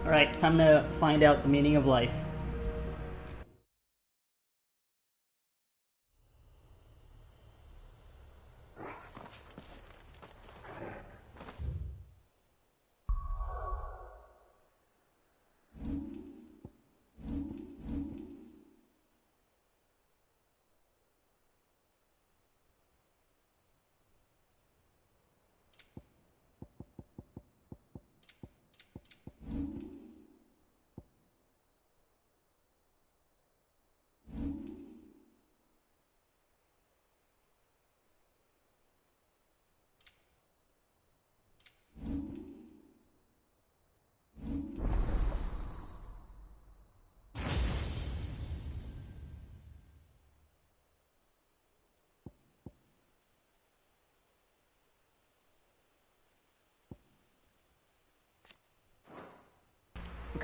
Alright, time to find out the meaning of life.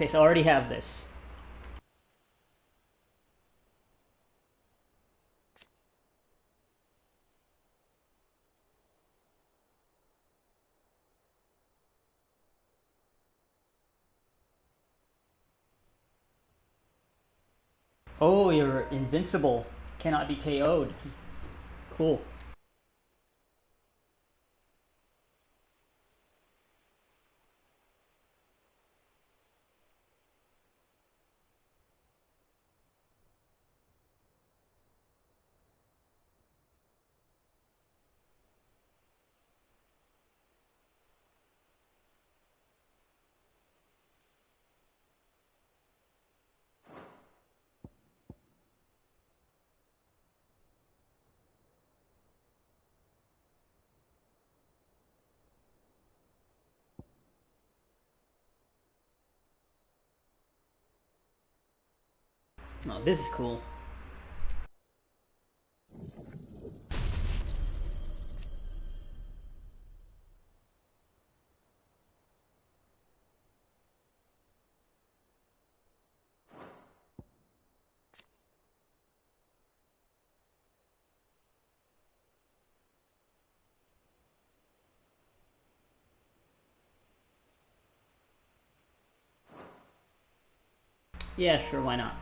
Okay, so I already have this. Oh, you're invincible. Cannot be KO'd. Cool. Oh, this is cool. Yeah, sure, why not?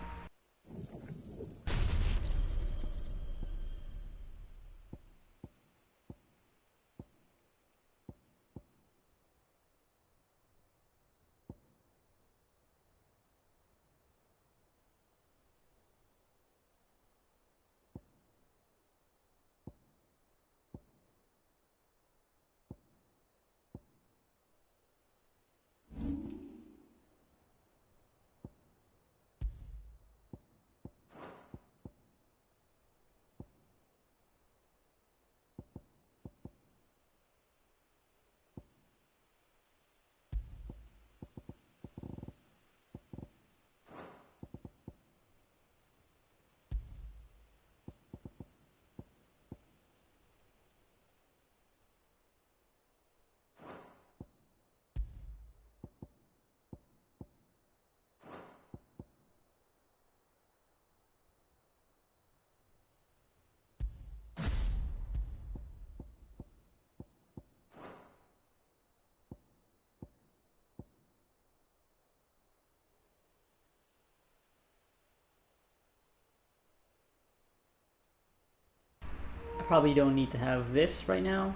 I probably don't need to have this right now.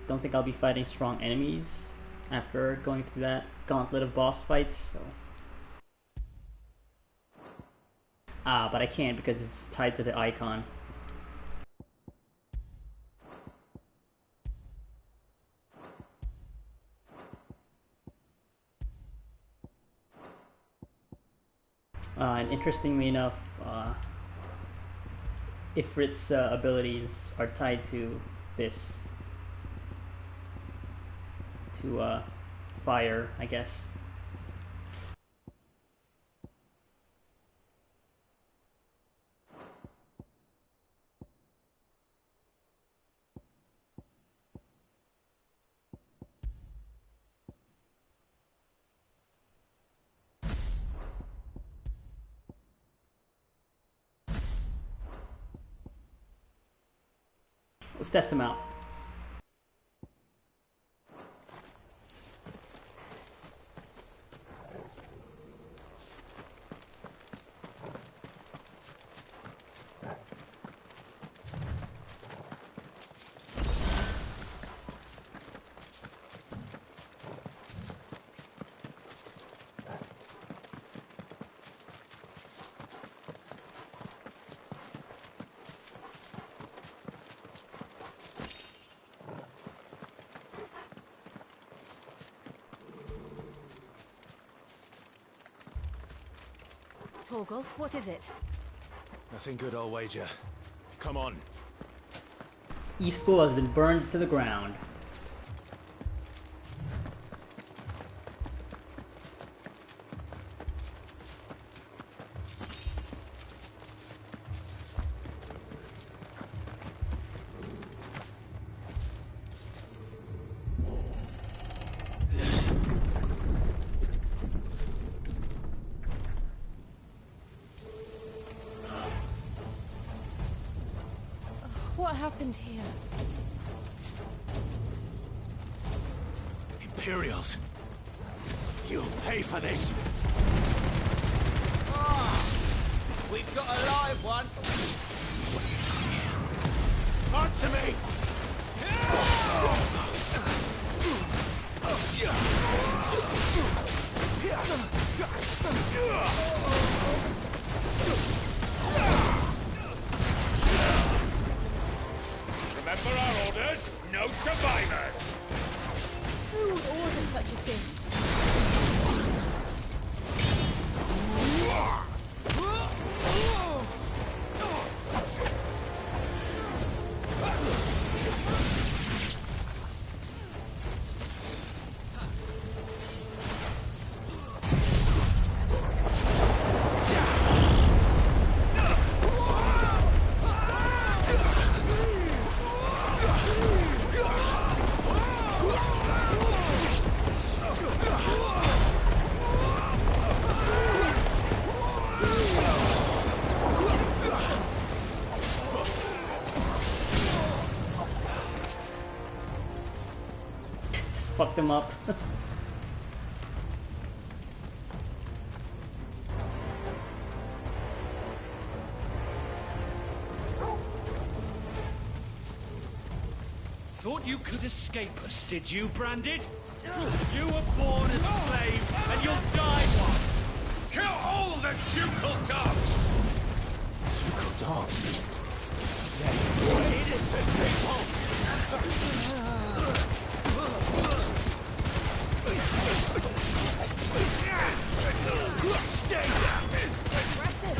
Don't think I'll be fighting strong enemies after going through that gauntlet of boss fights, so... Ah, but I can't because it's tied to the icon. And interestingly enough, Ifrit's abilities are tied to this, to fire, I guess. Let's test them out. Torgal, what is it? Nothing good, I'll wager. Come on. Eastpool has been burned to the ground. What happened here? Imperials! You'll pay for this! We've got a live one! Answer me! Remember our orders? No survivors! Who would order such a thing? Fuck them up. Thought you could escape us, did you, Branded? You were born as a slave, and you'll die one! Kill all the ducal dogs! Ducal dogs? Yeah, innocent people! Stay down! Aggressive!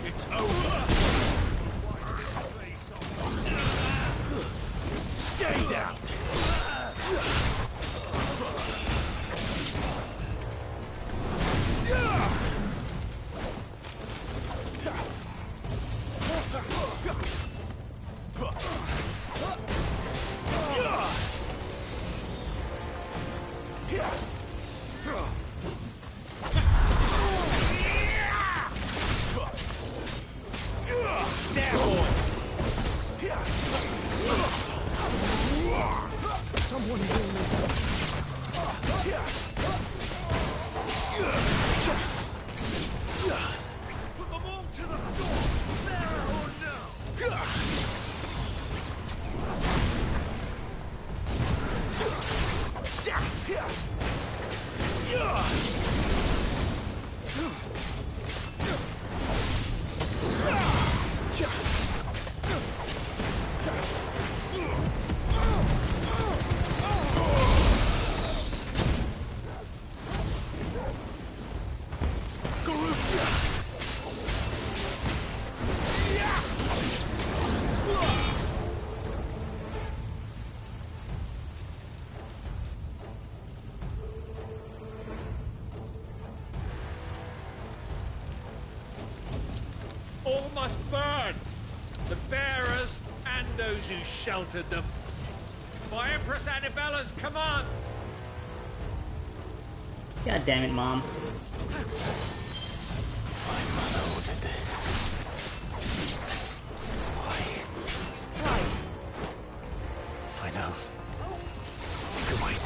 It's over! Stay down! Someone heal me. Put them all to the sword! There or no! All must burn! The bearers and those who sheltered them. By Empress Annabella's command! God damn it, Mom. My mother ordered this. Why? Right. I know. You can wait.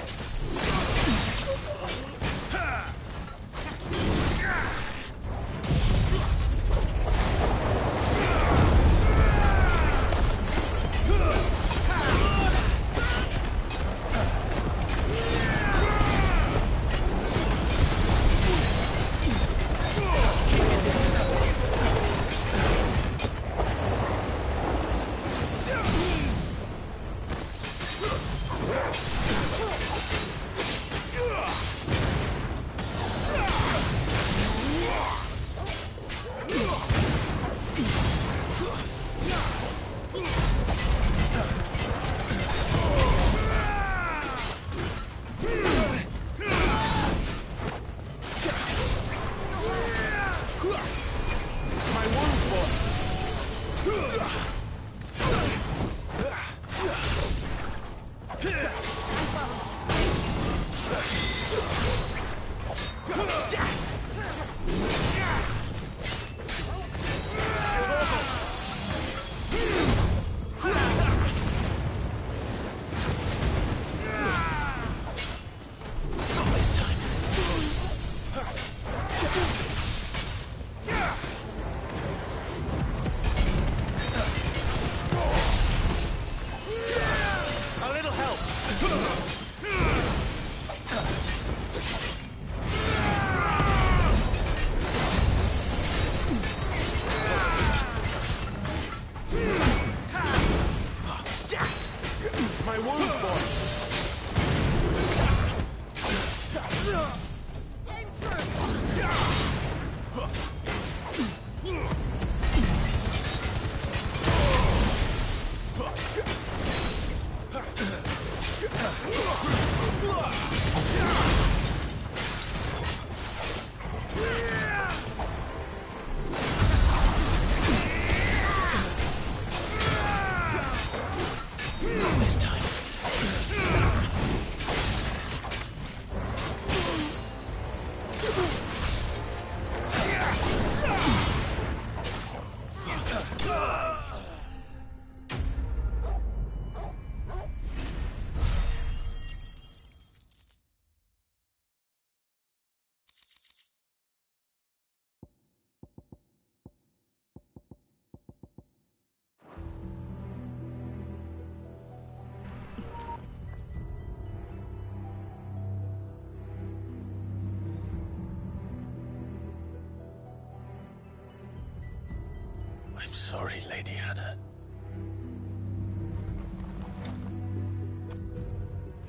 I'm sorry, Lady Hannah.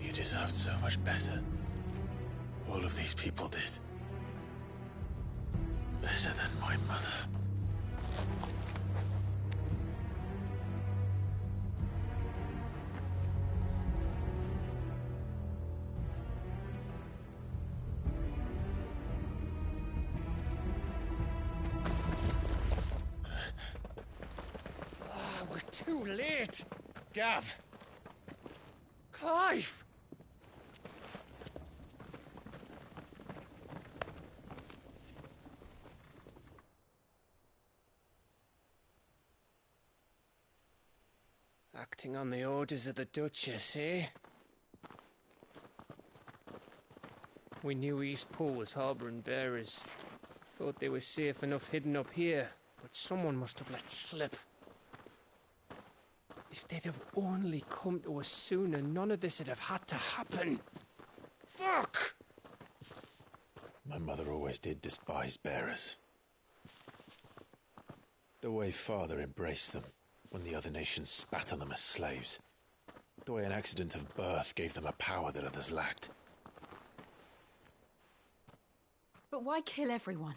You deserved so much better. All of these people did. Better than my mother. We're too late. Gav. Clive. Acting on the orders of the Duchess, eh? We knew Eastpool was harbouring bearers. Thought they were safe enough hidden up here, but someone must have let slip. If they'd have only come to us sooner, none of this would have had to happen. Fuck! My mother always did despise bearers. The way Father embraced them when the other nations spat on them as slaves. The way an accident of birth gave them a power that others lacked. But why kill everyone?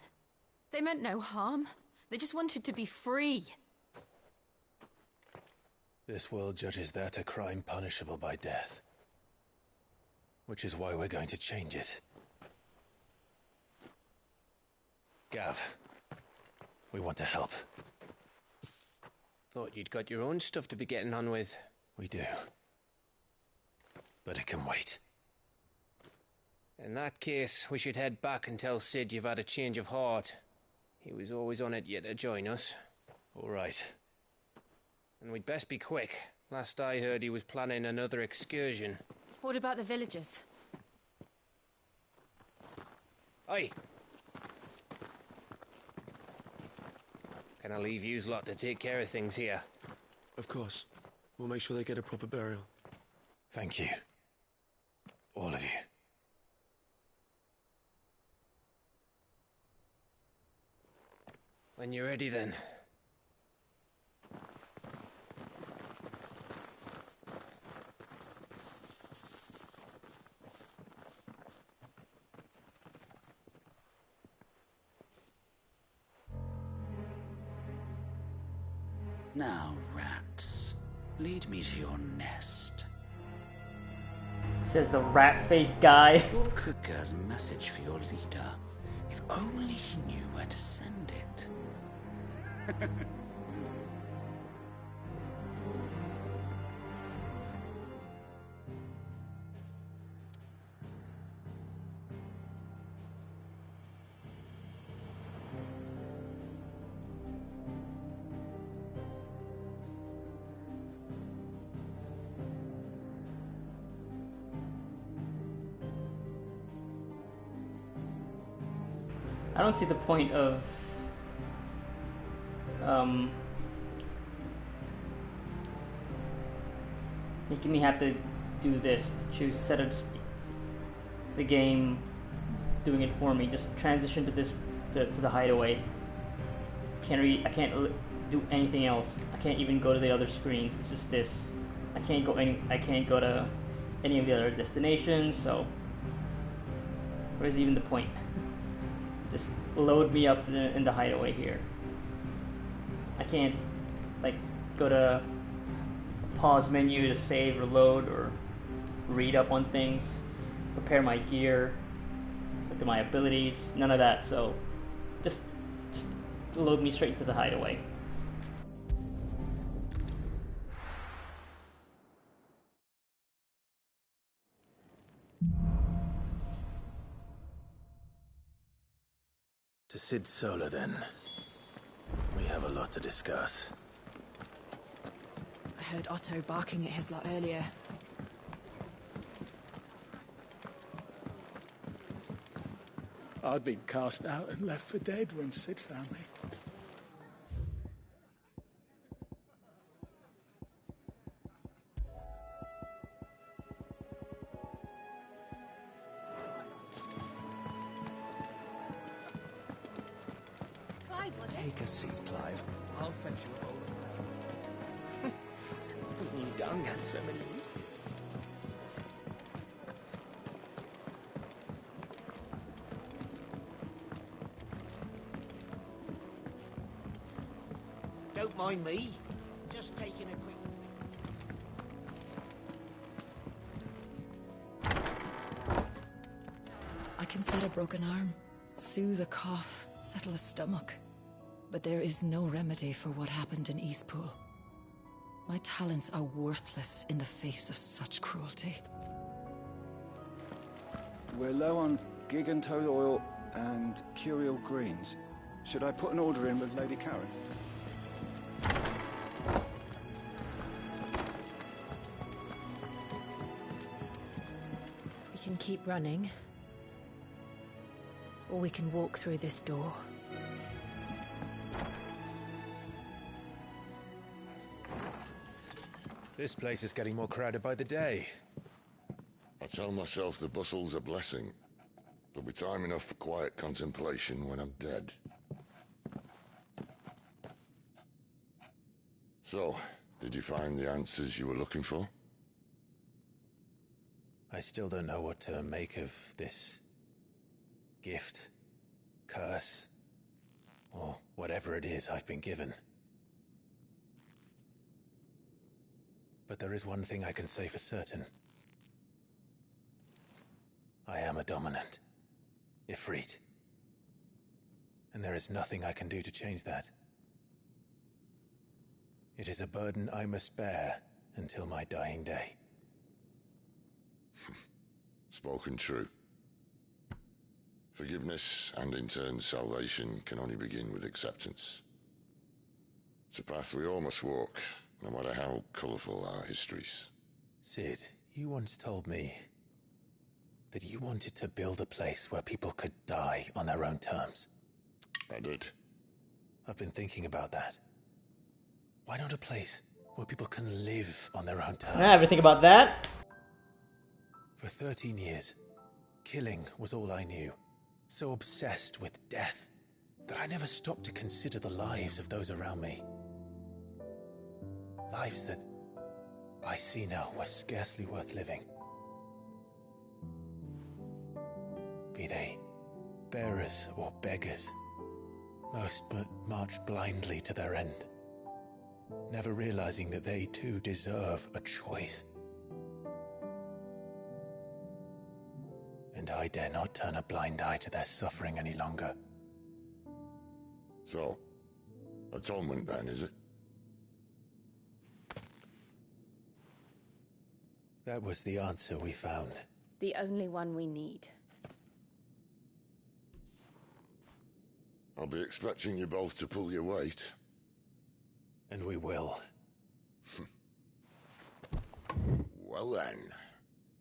They meant no harm. They just wanted to be free. This world judges that a crime punishable by death. Which is why we're going to change it. Gav, we want to help. Thought you'd got your own stuff to be getting on with. We do. But it can wait. In that case, we should head back and tell Sid you've had a change of heart. He was always on it yet to join us. All right. And we'd best be quick. Last I heard, he was planning another excursion. What about the villagers? Aye. Can I leave yous lot to take care of things here? Of course. We'll make sure they get a proper burial. Thank you. All of you. When you're ready, then. Now, rats, lead me to your nest. Says the rat-faced guy. Kuka's message for your leader. If only he knew where to send it. I don't see the point of making me have to do this to choose instead of just the game doing it for me. Just transition to this to the hideaway. I can't do anything else. I can't even go to the other screens. It's just this. I can't go to any of the other destinations. So what is even the point? Just load me up in the hideaway here. I can't like go to a pause menu to save or load or read up on things, prepare my gear, look at my abilities, none of that. So just load me straight into the hideaway. To Sid Solar, then. We have a lot to discuss. I heard Otto barking at his lot earlier. I'd been cast out and left for dead when Sid found me. ride, was it? Take a seat, Clive. I'll fetch you a bowl of milk. New dung had so many uses. Don't mind me. Just taking a quick... I can set a broken arm, soothe a cough, settle a stomach. But there is no remedy for what happened in Eastpool. My talents are worthless in the face of such cruelty. We're low on gig and toad oil and curial greens. Should I put an order in with Lady Karen? We can keep running. Or we can walk through this door. This place is getting more crowded by the day. I tell myself the bustle's a blessing. There'll be time enough for quiet contemplation when I'm dead. So, did you find the answers you were looking for? I still don't know what to make of this gift, curse, or whatever it is I've been given. But there is one thing I can say for certain. I am a dominant, Ifrit. And there is nothing I can do to change that. It is a burden I must bear until my dying day. Spoken true. Forgiveness, and in turn salvation, can only begin with acceptance. It's a path we all must walk, no matter how colourful our histories. Sid, you once told me that you wanted to build a place where people could die on their own terms. I did. I've been thinking about that. Why not a place where people can live on their own terms? I ever think about that? For 13 years, killing was all I knew. So obsessed with death that I never stopped to consider the lives of those around me. Lives that I see now were scarcely worth living. Be they bearers or beggars, most march blindly to their end, never realizing that they too deserve a choice. And I dare not turn a blind eye to their suffering any longer. So, atonement then, is it? That was the answer we found. The only one we need. I'll be expecting you both to pull your weight. And we will. Well then,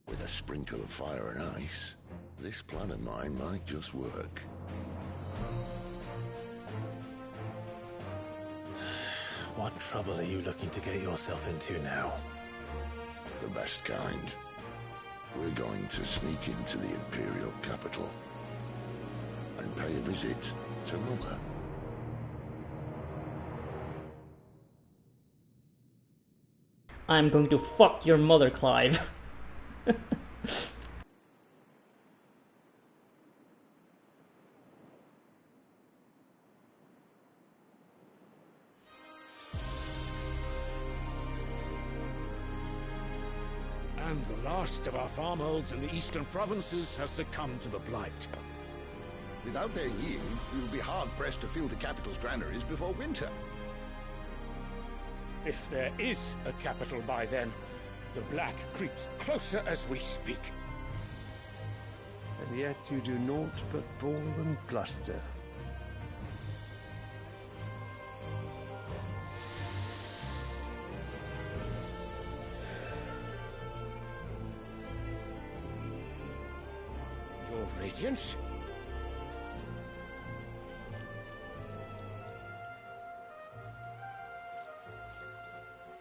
with a sprinkle of fire and ice, this plan of mine might just work. What trouble are you looking to get yourself into now? The best kind. We're going to sneak into the Imperial capital and pay a visit to Mother. I'm going to fuck your mother, Clive. And the last of our farmholds in the eastern provinces has succumbed to the blight. Without their yield, we will be hard-pressed to fill the capital's granaries before winter. If there is a capital by then, the black creeps closer as we speak. And yet you do naught but bawl and bluster. Your Radiance?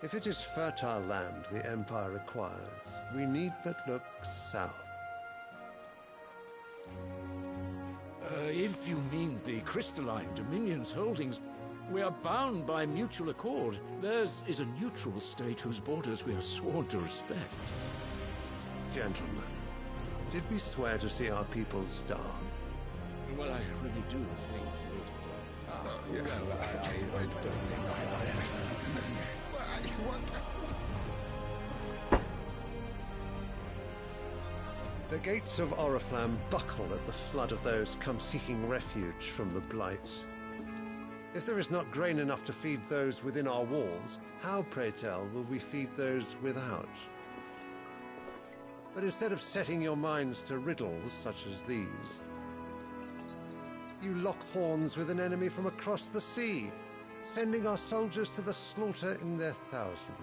If it is fertile land the Empire requires, we need but look south. If you mean the crystalline Dominion's holdings, we are bound by mutual accord. Theirs is a neutral state whose borders we are sworn to respect. Gentlemen, did we swear to see our people starve? Well, I really do think that... I don't think The gates of Oriflamme buckle at the flood of those come seeking refuge from the Blight. If there is not grain enough to feed those within our walls, how, pray tell, will we feed those without? But instead of setting your minds to riddles such as these, you lock horns with an enemy from across the sea, sending our soldiers to the slaughter in their thousands.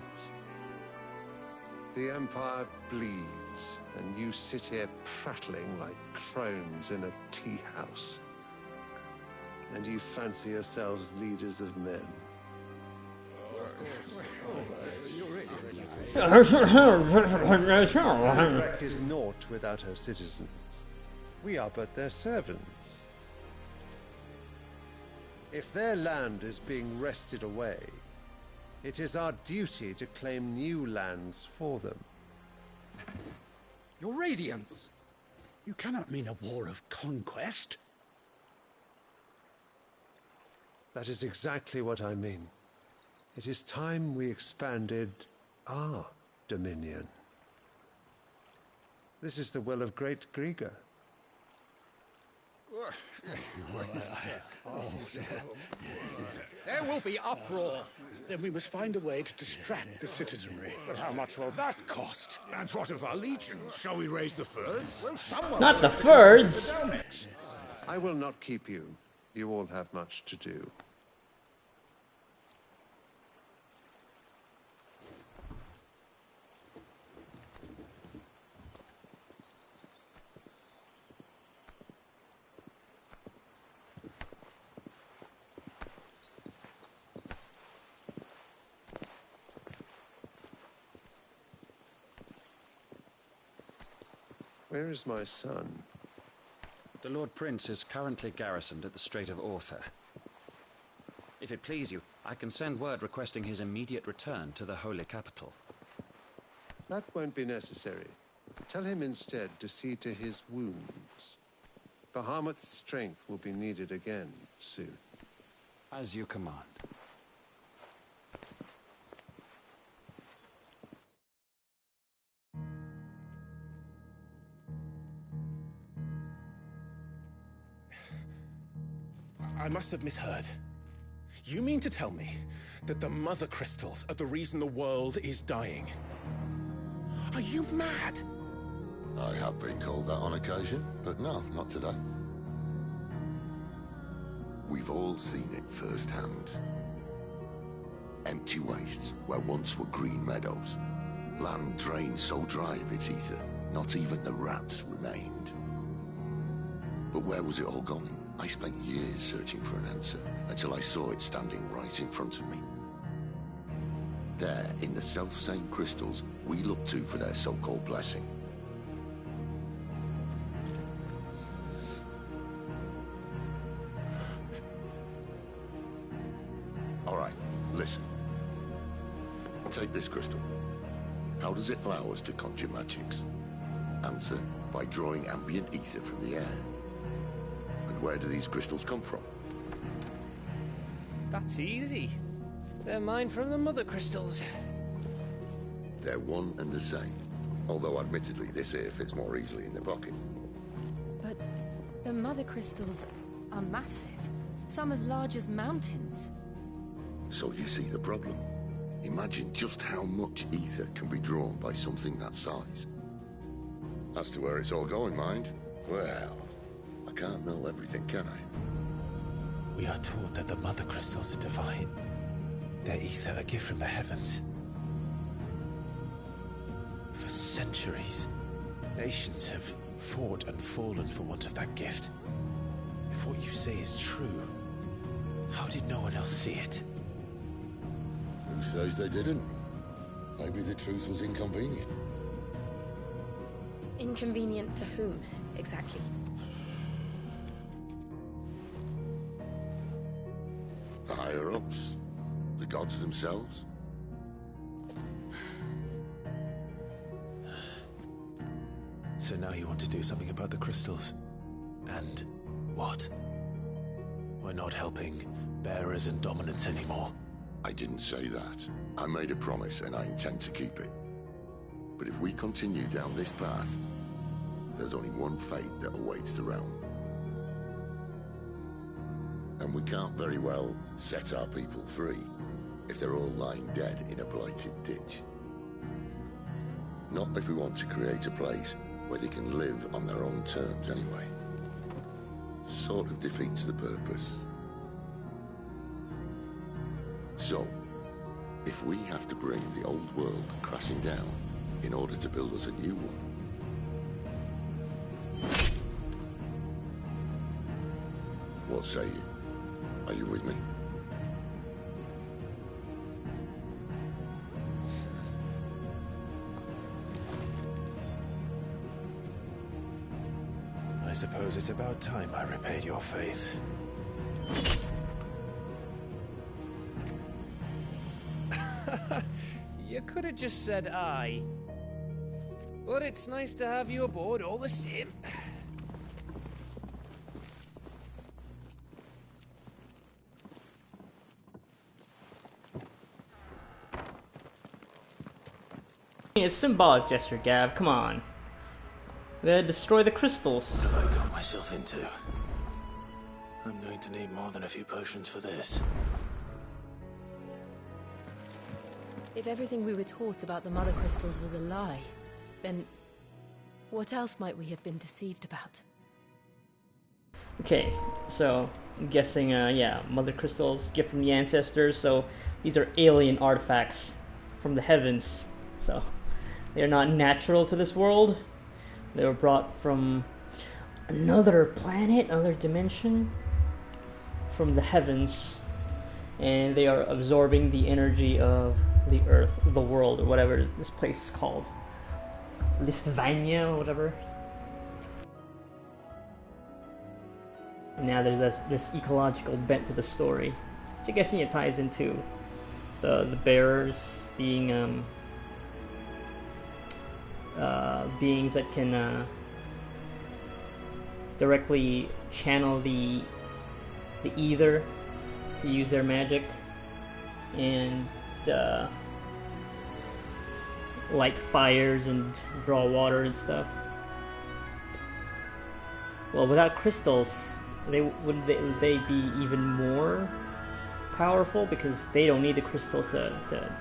The Empire bleeds, and you sit here prattling like crones in a tea house. And you fancy yourselves leaders of men. Wreck is naught without her citizens. We are but their servants. If their land is being wrested away, it is our duty to claim new lands for them. Your Radiance! You cannot mean a war of conquest. That is exactly what I mean. It is time we expanded our dominion. This is the will of great Grieger. There will be uproar. Then we must find a way to distract the citizenry. But how much will that cost? And what of our legions? Shall we raise the Fyrds? Well, someone not the Fyrds! I will not keep you. You all have much to do. Where is my son? The Lord Prince is currently garrisoned at the Strait of Arthur. If it please you, I can send word requesting his immediate return to the Holy Capital. That won't be necessary. Tell him instead to see to his wounds. Bahamut's strength will be needed again soon. As you command. I must have misheard. You mean to tell me that the Mother Crystals are the reason the world is dying? Are you mad? I have been called that on occasion, but no, not today. We've all seen it firsthand. Empty wastes where once were green meadows. Land drained so dry of its ether, not even the rats remained. But where was it all going? I spent years searching for an answer, until I saw it standing right in front of me. There, in the self-same crystals we look to for their so-called blessing. All right, listen. Take this crystal. How does it allow us to conjure magics? Answer, by drawing ambient ether from the air. And where do these crystals come from? That's easy. They're mined from the Mother Crystals. They're one and the same. Although admittedly this here fits more easily in the pocket. But the Mother Crystals are massive. Some as large as mountains. So you see the problem. Imagine just how much ether can be drawn by something that size. As to where it's all going, mind? Well, I can't know everything, can I? We are taught that the Mother Crystals are divine. Their ether a gift from the heavens. For centuries, nations have fought and fallen for want of that gift. If what you say is true, how did no one else see it? Who says they didn't? Maybe the truth was inconvenient. Inconvenient to whom, exactly? The higher-ups? The gods themselves? So now you want to do something about the crystals? And what? We're not helping bearers and dominants anymore. I didn't say that. I made a promise and I intend to keep it. But if we continue down this path, there's only one fate that awaits the realm. And we can't very well set our people free if they're all lying dead in a blighted ditch. Not if we want to create a place where they can live on their own terms anyway. Sort of defeats the purpose. So, if we have to bring the old world crashing down in order to build us a new one, what say you? Are you with me? I suppose it's about time I repaid your faith. You could have just said aye. But it's nice to have you aboard all the same. It's a symbolic gesture, Gav. Come on. We're gonna destroy the crystals. What have I got myself into? I'm going to need more than a few potions for this. If everything we were taught about the Mother Crystals was a lie, then what else might we have been deceived about? Okay, so I'm guessing, yeah, Mother Crystals, gift from the ancestors. So these are alien artifacts from the heavens. So they are not natural to this world. They were brought from another planet, another dimension, from the heavens, and they are absorbing the energy of the earth, the world, or whatever this place is called. Listvania, or whatever. And now there's this ecological bent to the story, which I guess ties into the bearers being beings that can directly channel the ether to use their magic and light fires and draw water and stuff. Well, without crystals, would they be even more powerful, because they don't need the crystals to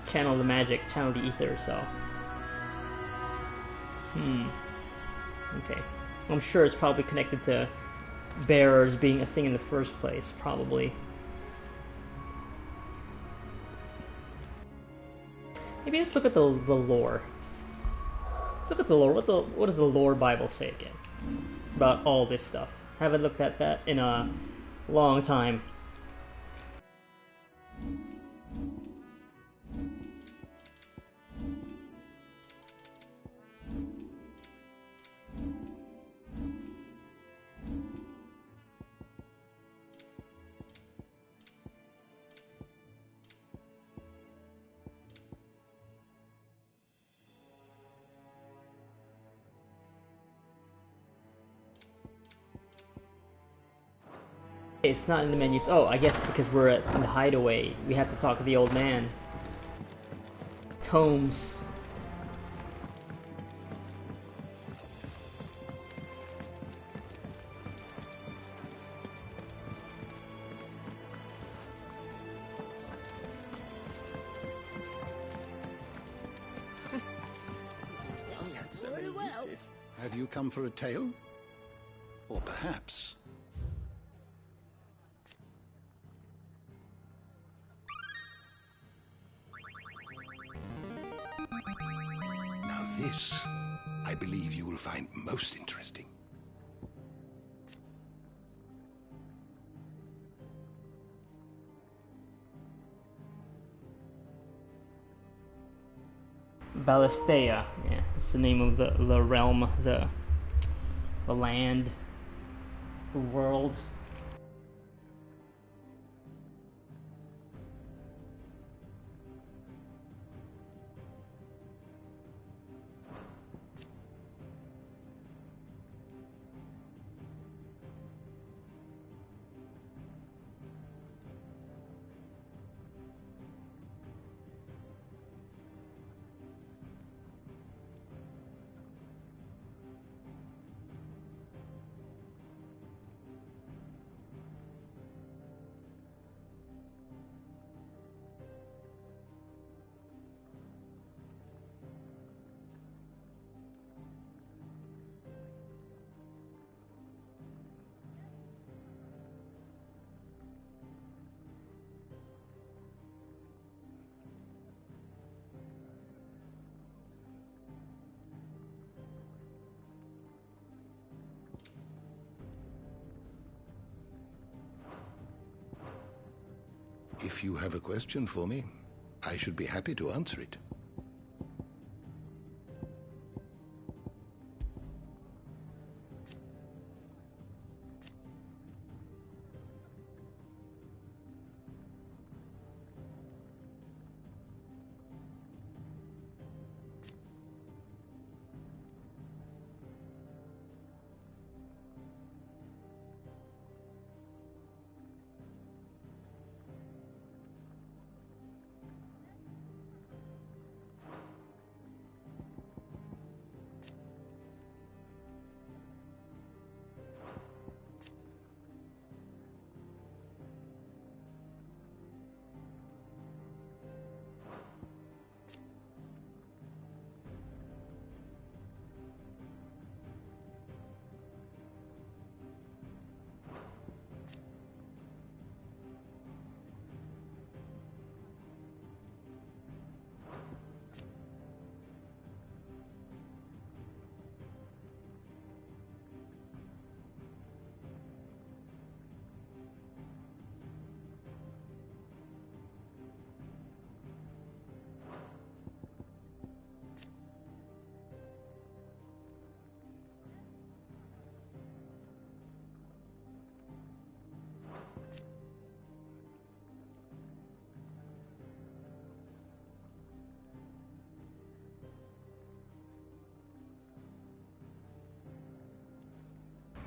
channel the magic, channel the ether. So, okay. I'm sure it's probably connected to bearers being a thing in the first place, probably. Maybe let's look at the lore. Let's look at the lore. What does the lore Bible say again about all this stuff? Haven't looked at that in a long time. It's not in the menus. Oh, I guess because we're at the hideaway, we have to talk to the old man. Tomes. Have you come for a tale? Or perhaps... Now this, I believe you will find most interesting. Ballistea, yeah, it's the name of the realm, the land, the world. If you have a question for me, I should be happy to answer it.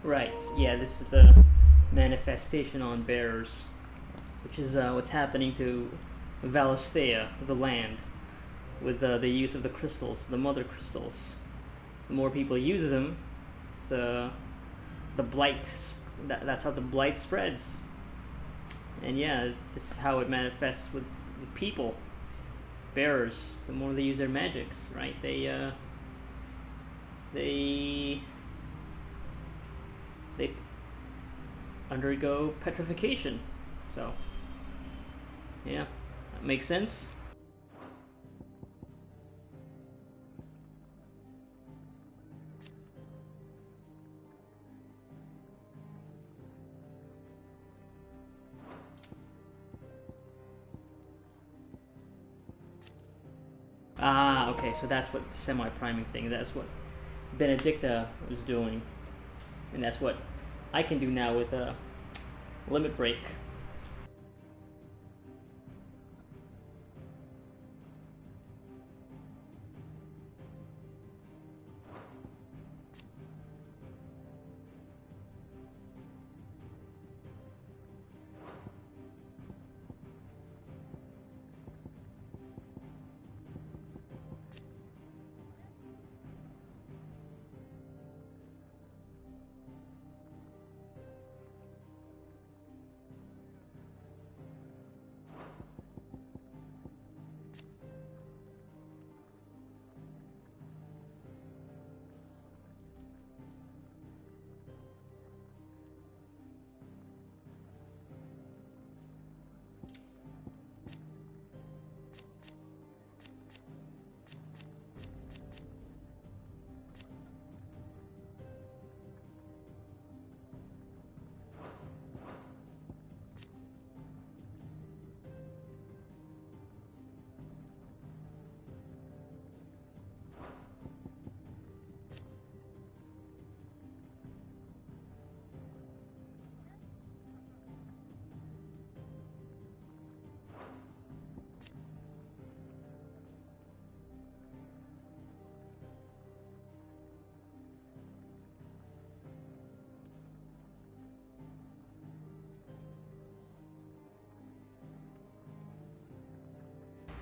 Right, yeah, this is the manifestation on bearers, which is what's happening to Valisthea, the land, with the use of the crystals, the mother crystals. The more people use them, the blight, that's how the blight spreads. And yeah, this is how it manifests with people, bearers. The more they use their magics, right? They undergo petrification. So, yeah, that makes sense. Ah, okay, so that's what the semi-priming thing, that's what Benedicta was doing. And that's what I can do now with a limit break.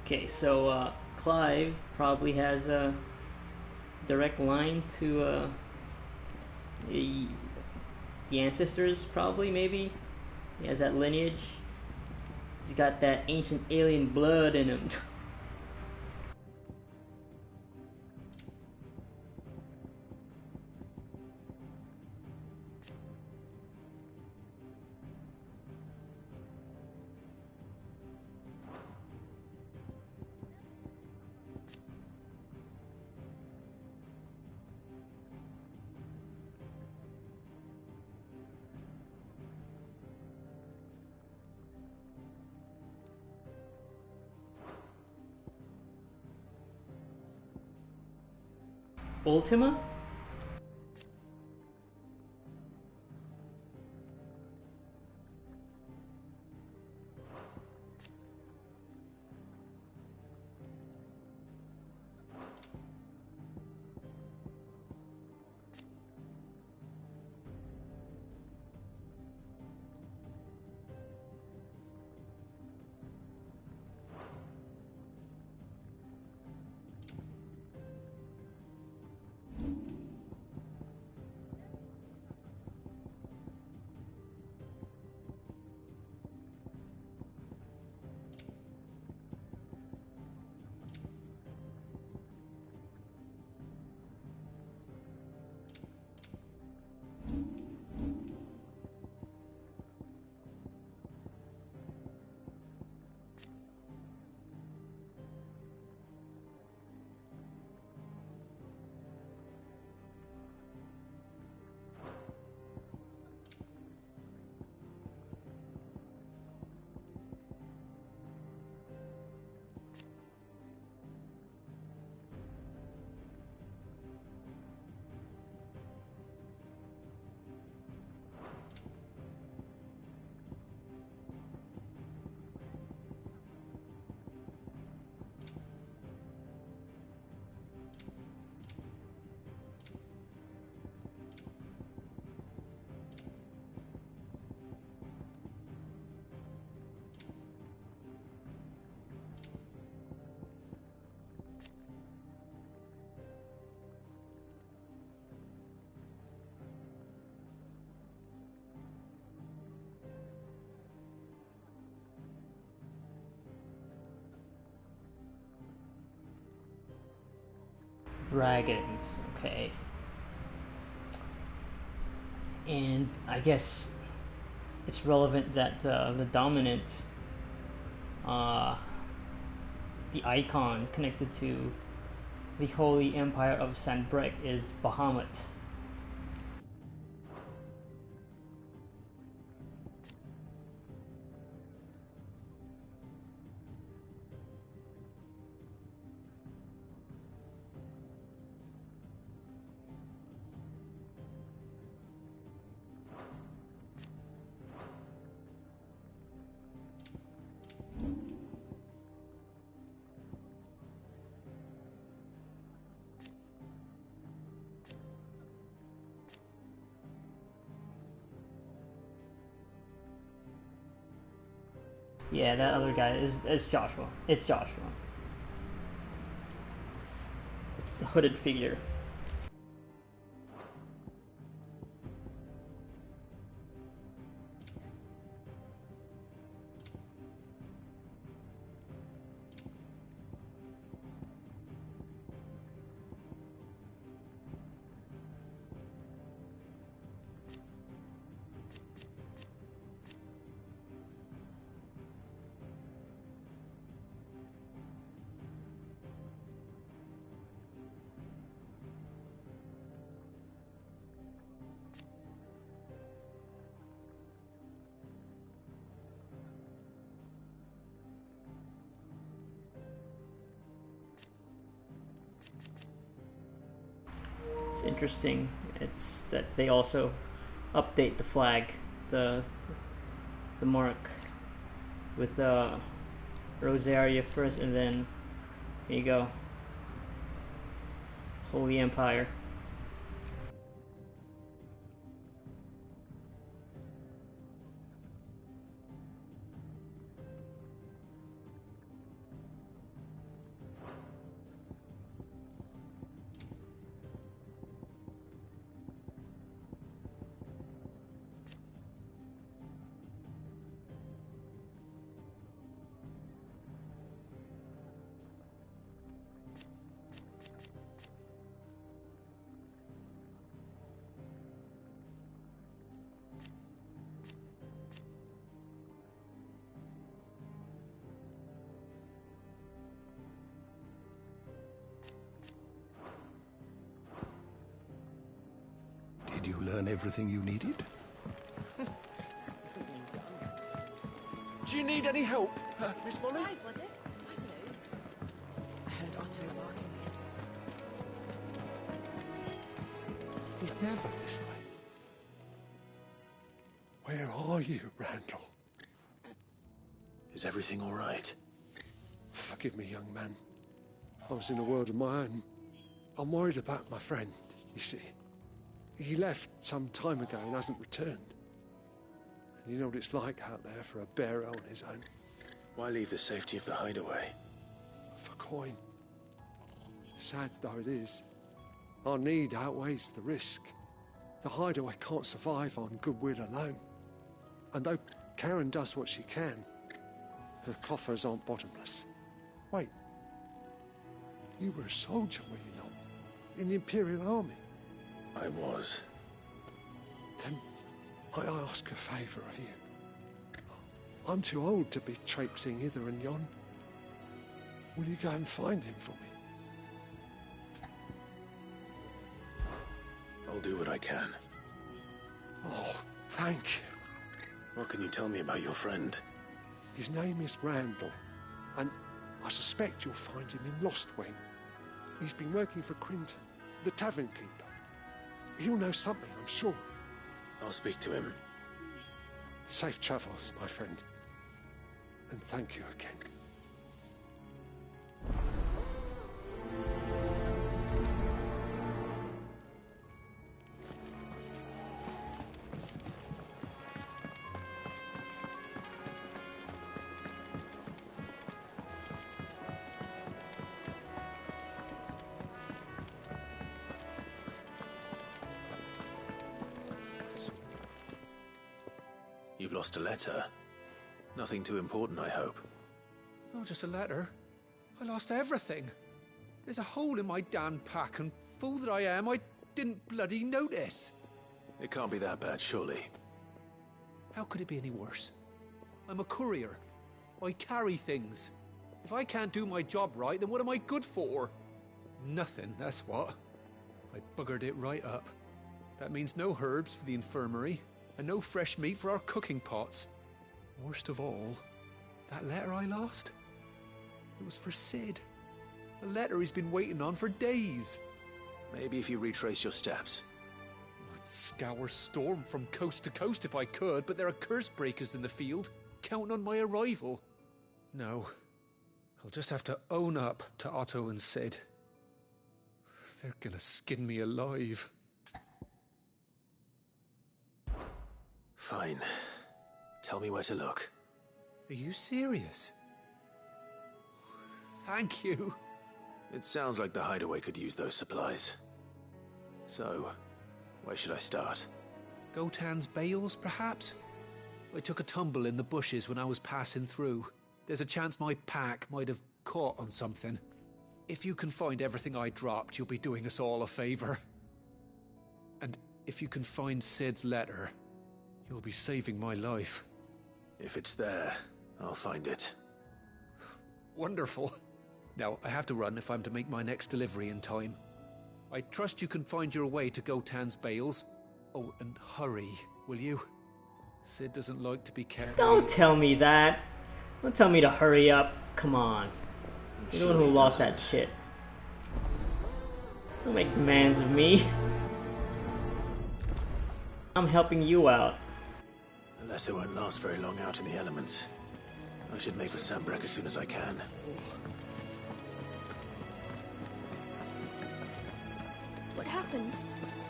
Okay, so Clive probably has a direct line to the ancestors, probably, maybe. He has that lineage. He's got that ancient alien blood in him. Ultima? Dragons, okay. And I guess it's relevant that the dominant, the icon connected to the Holy Empire of Sanbreque is Bahamut. Yeah, that other guy is Joshua. It's Joshua. The hooded figure. It's interesting. It's that they also update the flag, the mark, with Rosaria first, and then here you go, Holy Empire. Did you learn everything you needed? Do you need any help, Miss Molly? Right, was it? I don't know. I heard Otto barking at his... He's never this late. Where are you, Randall? Is everything all right? Forgive me, young man. I was in a world of my own. I'm worried about my friend, you see. He left some time ago and hasn't returned. And you know what it's like out there for a bearer on his own. Why leave the safety of the hideaway? For coin. Sad though it is, our need outweighs the risk. The hideaway can't survive on goodwill alone. And though Karen does what she can, her coffers aren't bottomless. Wait. You were a soldier, were you not? In the Imperial Army? I was. Then I ask a favour of you. I'm too old to be traipsing hither and yon. Will you go and find him for me? I'll do what I can. Oh, thank you. What can you tell me about your friend? His name is Randall, and I suspect you'll find him in Lost Wing. He's been working for Quinton, the tavern keeper. He'll know something, I'm sure. I'll speak to him. Safe travels, my friend. And thank you again. You've lost a letter. Nothing too important, I hope. Not just a letter. I lost everything. There's a hole in my damn pack, and fool that I am, I didn't bloody notice. It can't be that bad, surely. How could it be any worse? I'm a courier. I carry things. If I can't do my job right, then what am I good for? Nothing, that's what. I buggered it right up. That means no herbs for the infirmary, and no fresh meat for our cooking pots. Worst of all, that letter I lost, it was for Sid. A letter he's been waiting on for days. Maybe if you retrace your steps. I'd scour Storm from coast to coast if I could, but there are curse breakers in the field, counting on my arrival. No, I'll just have to own up to Otto and Sid. They're gonna skin me alive. Fine. Tell me where to look. Are you serious? Thank you. It sounds like the hideaway could use those supplies. So, where should I start? Gotan's bales, perhaps? I took a tumble in the bushes when I was passing through. There's a chance my pack might have caught on something. If you can find everything I dropped, you'll be doing us all a favor. And if you can find Sid's letter, you'll be saving my life. If it's there, I'll find it. Wonderful. Now, I have to run if I'm to make my next delivery in time. I trust you can find your way to Gotan's bales. Oh, and hurry, will you? Sid doesn't like to be kept. Don't tell me that. Don't tell me to hurry up. Come on. You're the one who lost that shit. Don't make demands of me. I'm helping you out. The letter won't last very long out in the elements. I should make for Sambrek as soon as I can. What happened?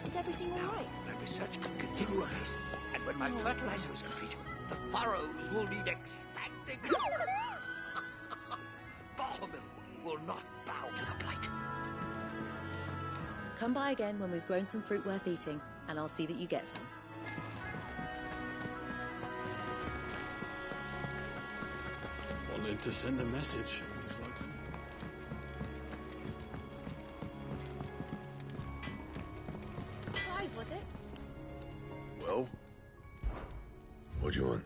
Is everything all right? My research can continue apace, and when my fertilizer is complete, the furrows will need expanding. Barhamil will not bow to the plight. Come by again when we've grown some fruit worth eating, and I'll see that you get some. Wanted to send a message, looks like. Clive, was it? Well? What do you want?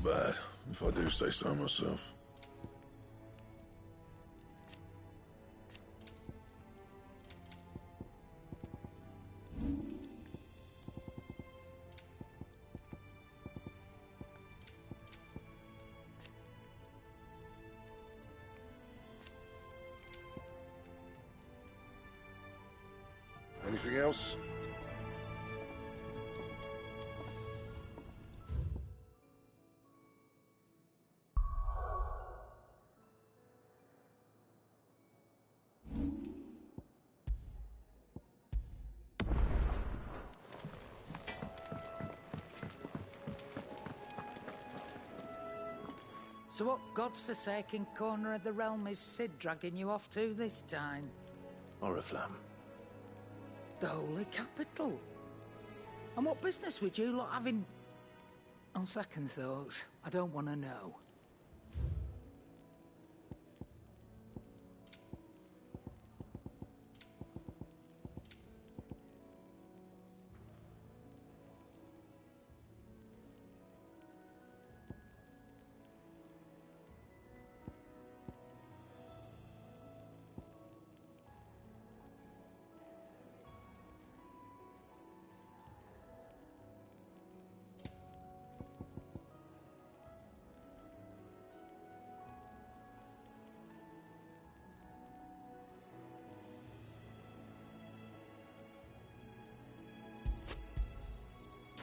bad, if I do say so myself. Anything else? So what God's forsaken corner of the realm is Sid dragging you off to this time? Oriflamme. The Holy Capital. And what business would you lot having... On second thoughts, I don't want to know.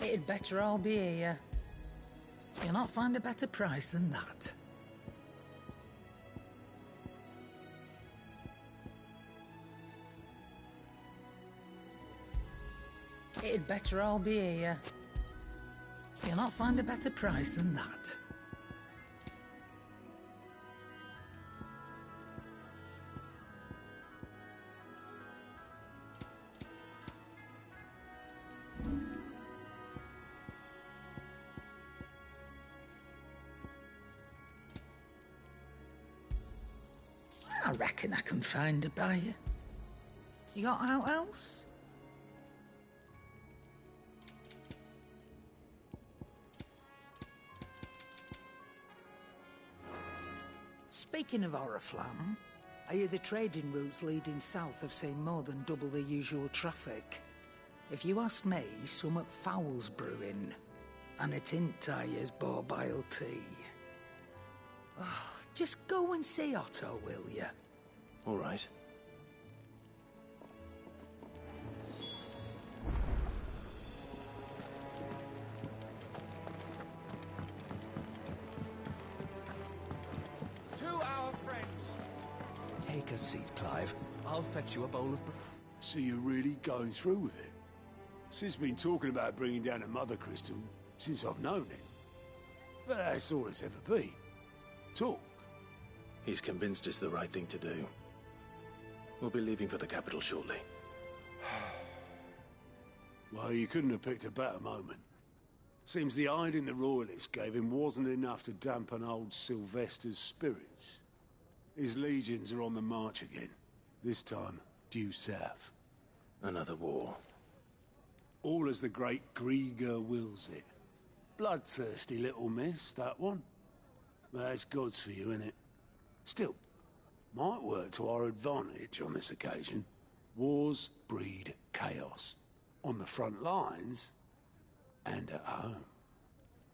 It'd better all be here. You'll not find a better price than that. It'd better all be here. You'll not find a better price than that. I reckon I can find a buyer. You got out else? Speaking of Oriflamme, I hear the trading routes leading south have seen more than double the usual traffic. If you ask me, summat foul's brewing, and it ain't Tyre's borbile tea. Oh, just go and see Otto, will you? All right. To our friends. Take a seat, Clive. I'll fetch you a bowl of... So you're really going through with it? Sid's been talking about bringing down a mother crystal since I've known it. But that's all it's ever been. Talk. He's convinced it's the right thing to do. We'll be leaving for the capital shortly. Well, you couldn't have picked a better moment. Seems the hiding the Royalists gave him wasn't enough to dampen old Sylvester's spirits. His legions are on the march again. This time, due south. Another war. All as the great Grieger wills it. Bloodthirsty little miss, that one. That's God's for you, innit? Still, might work to our advantage on this occasion. Wars breed chaos. On the front lines, and at home.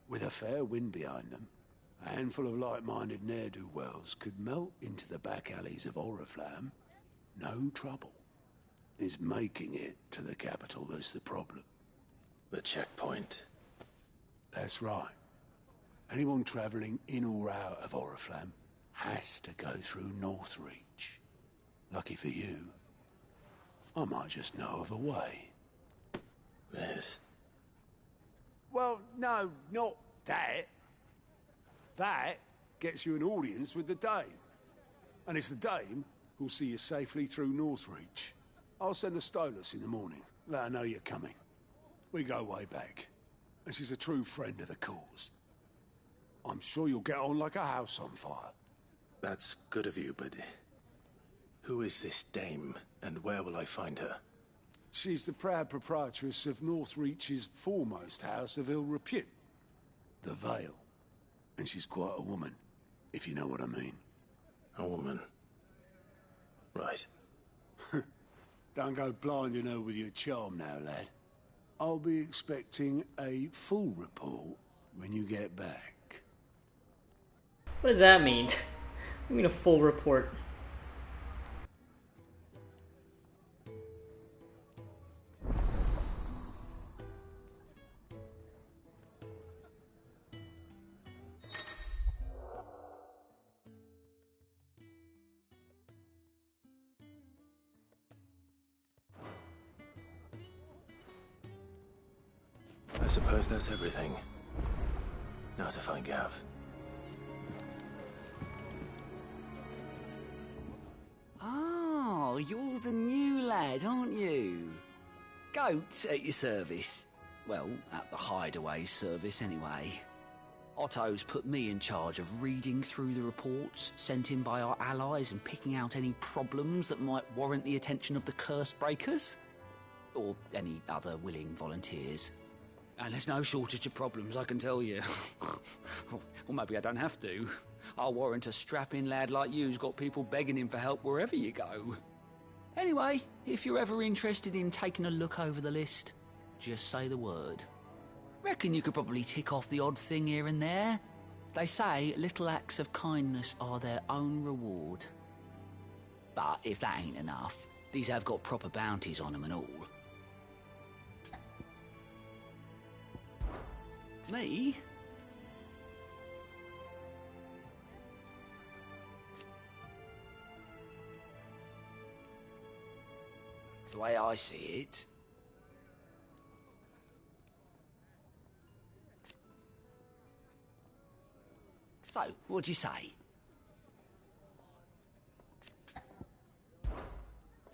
With a fair wind behind them, a handful of like-minded ne'er-do-wells could melt into the back alleys of Oriflamme. No trouble. It's making it to the capital that's the problem. The checkpoint. That's right. Anyone travelling in or out of Oriflamme has to go through Northreach. Lucky for you, I might just know of a way. This? Well, no, not that. That gets you an audience with the Dame. And it's the Dame who'll see you safely through Northreach. I'll send a Stolas in the morning, let her know you're coming. We go way back, and she's a true friend of the cause. I'm sure you'll get on like a house on fire. That's good of you, but... who is this Dame, and where will I find her? She's the proud proprietress of Northreach's foremost house of ill repute, the Vale. And she's quite a woman, if you know what I mean. A woman. Right. Don't go blinding her with your charm now, lad. I'll be expecting a full report when you get back. What does that mean? I mean a full report. I suppose that's everything. Now to find Gav. Oh, you're the new lad, aren't you? Goat at your service. Well, at the Hideaway service anyway. Otto's put me in charge of reading through the reports sent in by our allies and picking out any problems that might warrant the attention of the curse breakers. Or any other willing volunteers. And there's no shortage of problems, I can tell you. Or maybe I don't have to. I'll warrant a strapping lad like you's got people begging him for help wherever you go. Anyway, if you're ever interested in taking a look over the list, just say the word. Reckon you could probably tick off the odd thing here and there. They say little acts of kindness are their own reward. But if that ain't enough, these have got proper bounties on them and all. Me? The way I see it... So, what'd you say?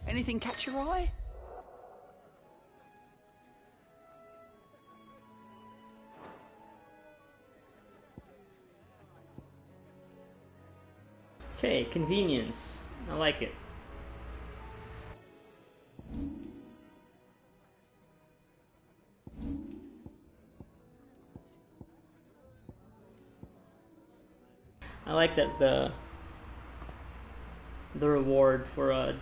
Anything catch your eye? Okay, convenience. I like it. I like that the reward for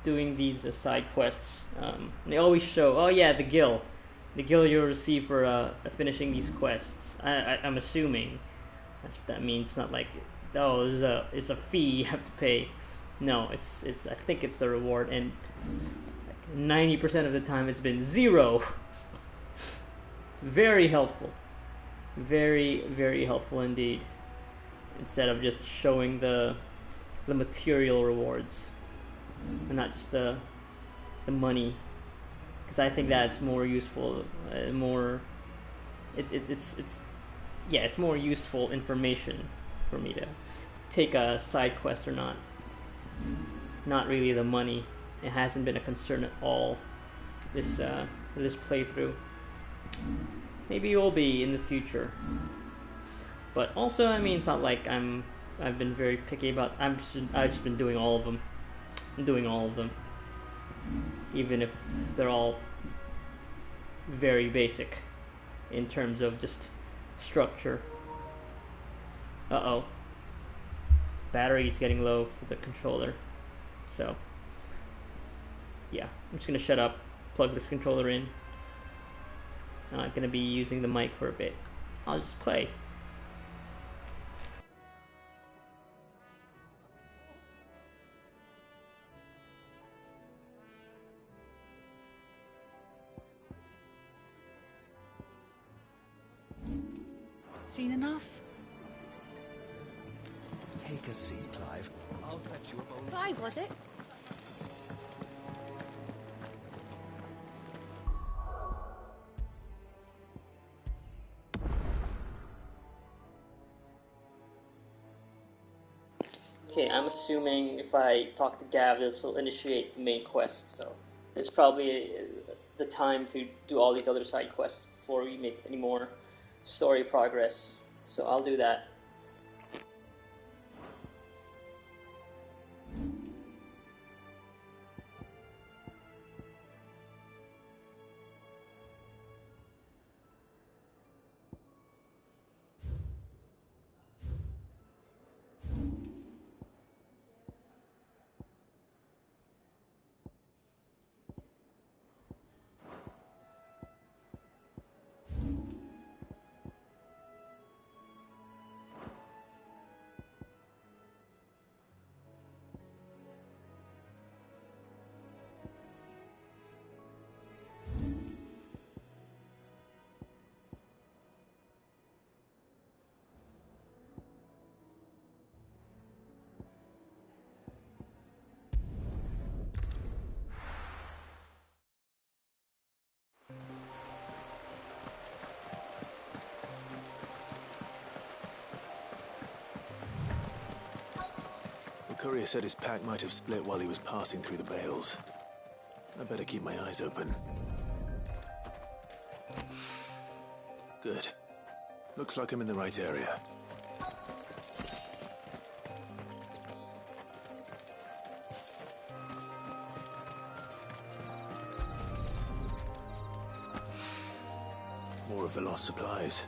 doing these side quests. They always show, oh yeah, the gil you'll receive for finishing these quests. I'm assuming that's what that means. It's not like, oh, it's a fee you have to pay. No, it's I think it's the reward, and 90% of the time it's been 0. Very helpful, very helpful indeed. Instead of just showing the material rewards and not just the money, because I think that's more useful, it's more useful information for me to take a side quest or not really the money. It hasn't been a concern at all this playthrough. Maybe it will be in the future. But also, I mean, it's not like I've been very picky about. I've just been doing all of them. I'm doing all of them, even if they're all very basic in terms of just structure. Uh-oh. Battery's getting low for the controller. So, yeah, I'm just gonna shut up, plug this controller in. I'm not gonna be using the mic for a bit. I'll just play. Seen enough? Take a seat, Clive. I'll fetch you a bowl. Clive, was it? Okay, I'm assuming if I talk to Gav, this will initiate the main quest, so it's probably the time to do all these other side quests before we make any more story progress. So I'll do that. courier said his pack might have split while he was passing through the bales. I better keep my eyes open. Good. Looks like I'm in the right area. More of the lost supplies.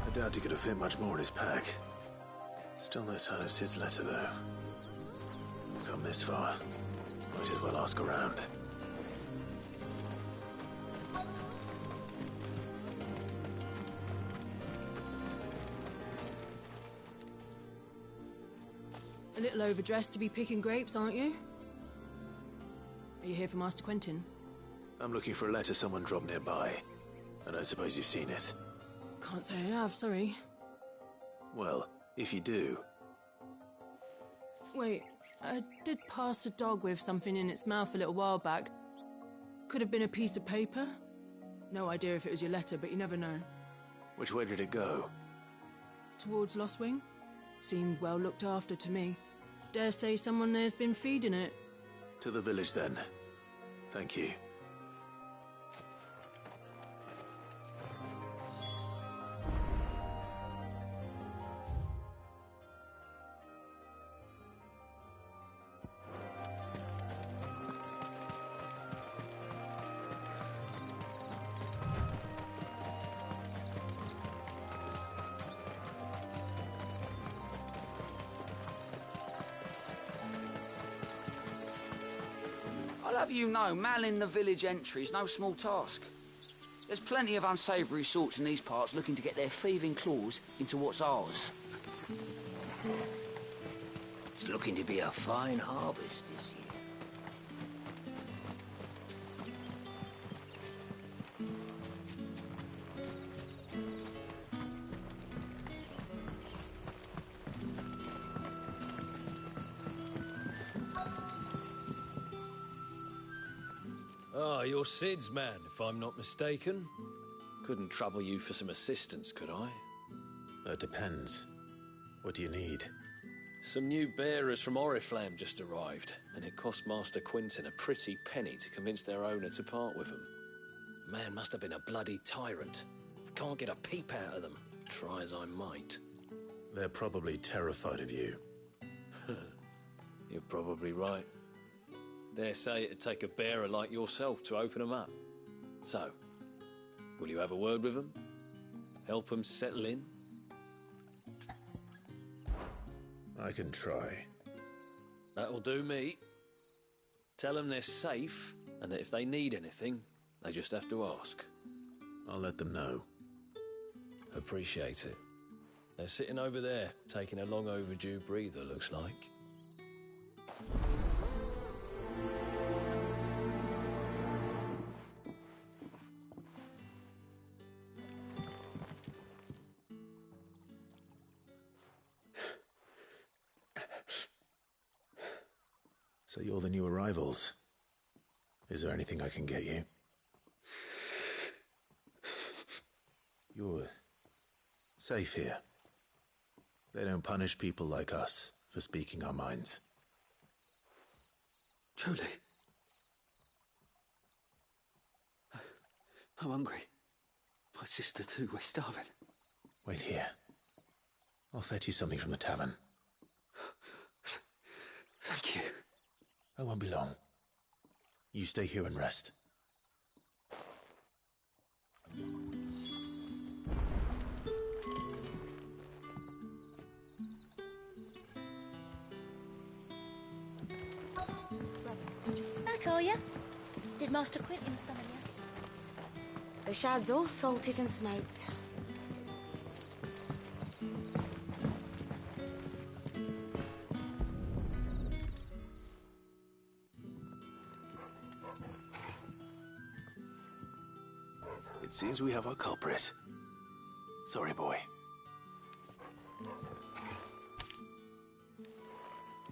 I doubt he could have fit much more in his pack. Still no sign of Sid's letter, though. We've come this far. Might as well ask around. A little overdressed to be picking grapes, aren't you? Are you here for Master Quentin? I'm looking for a letter someone dropped nearby. I don't suppose you've seen it. Can't say I have, sorry. Well, if you do... Wait, I did pass a dog with something in its mouth a little while back. Could have been a piece of paper. No idea if it was your letter, but you never know. Which way did it go? Towards Lost Wing? Seemed well looked after to me. Dare say someone there's been feeding it. To the village, then. Thank you. I'll have you know, manning the village entry is no small task. There's plenty of unsavoury sorts in these parts looking to get their thieving claws into what's ours. It's looking to be a fine harvest this year. Ah, you're Sid's man, if I'm not mistaken. Couldn't trouble you for some assistance, could I? That depends. What do you need? Some new bearers from Oriflamme just arrived, and it cost Master Quentin a pretty penny to convince their owner to part with them. The man must have been a bloody tyrant. Can't get a peep out of them, try as I might. They're probably terrified of you. You're probably right. Dare say it'd take a bearer like yourself to open them up. So, will you have a word with them? Help them settle in? I can try. That'll do me. Tell them they're safe, and that if they need anything, they just have to ask. I'll let them know. Appreciate it. They're sitting over there, taking a long overdue breather, looks like. So you're the new arrivals. Is there anything I can get you? You're safe here. They don't punish people like us for speaking our minds. Truly. I'm hungry. My sister too, we're starving. Wait here. I'll fetch you something from the tavern. Thank you. I won't be long. You stay here and rest. Back, are you? Did Master Quentin summon you? The shad's all salted and smoked. It seems we have our culprit. Sorry, boy.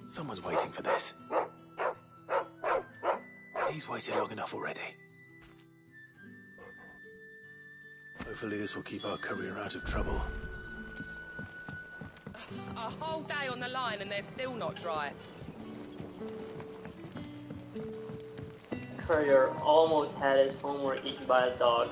Someone's waiting for this. He's waited long enough already. Hopefully this will keep our courier out of trouble. A whole day on the line and they're still not dry. Courier almost had his homework eaten by a dog.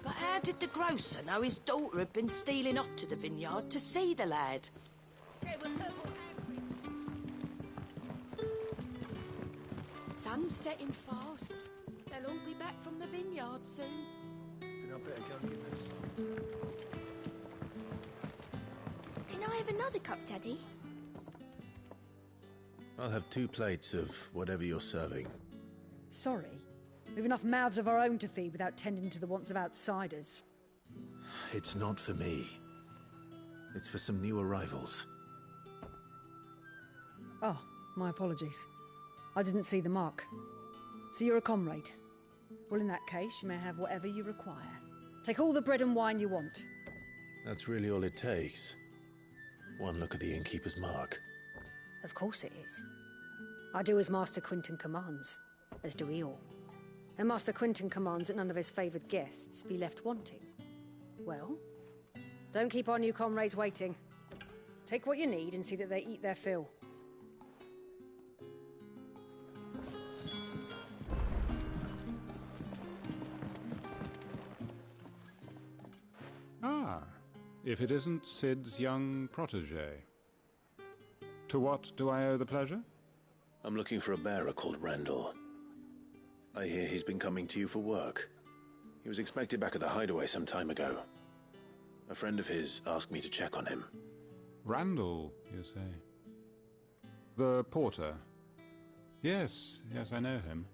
But how did the grocer know his daughter had been stealing off to the vineyard to see the lad? Sun's setting fast. They'll all be back from the vineyard soon. Then I better go and give her some. Can I have another cup, Daddy? I'll have 2 plates of whatever you're serving. Sorry. We've enough mouths of our own to feed without tending to the wants of outsiders. It's not for me. It's for some new arrivals. Oh, my apologies. I didn't see the mark. So you're a comrade? Well, in that case, you may have whatever you require. Take all the bread and wine you want. That's really all it takes. One look at the innkeeper's mark. Of course it is. I do as Master Quinton commands, as do we all. And Master Quinton commands that none of his favoured guests be left wanting. Well, don't keep our new comrades waiting. Take what you need and see that they eat their fill. Ah, if it isn't Sid's young protege. To what do I owe the pleasure? I'm looking for a bearer called Randall. I hear he's been coming to you for work. He was expected back at the hideaway some time ago. A friend of his asked me to check on him. Randall, you say? The porter? Yes, I know him.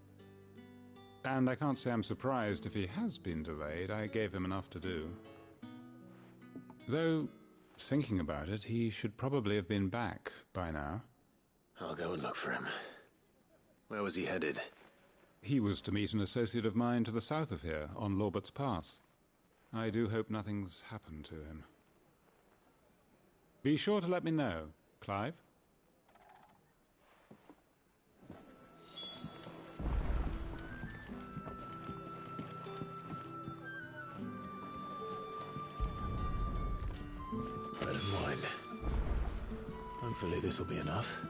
And I can't say I'm surprised if he has been delayed. I gave him enough to do. Though, thinking about it, he should probably have been back by now. I'll go and look for him. Where was he headed? He was to meet an associate of mine to the south of here, on Lorbert's Pass. I do hope nothing's happened to him. Be sure to let me know, Clive. Bread and wine. Hopefully this will be enough.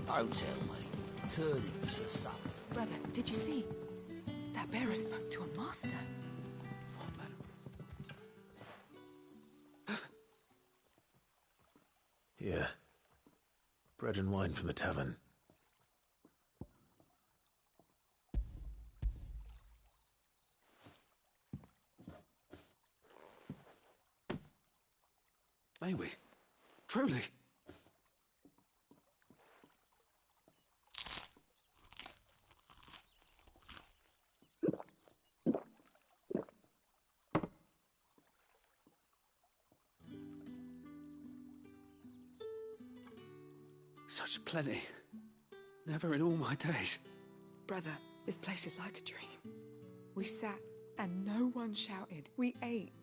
Don't tell me. Turnips for supper. Brother, did you see? That bearer spoke to a master. Yeah. Bread and wine from the tavern. May we? Truly? Such plenty. Never in all my days. Brother, this place is like a dream. We sat and no one shouted. We ate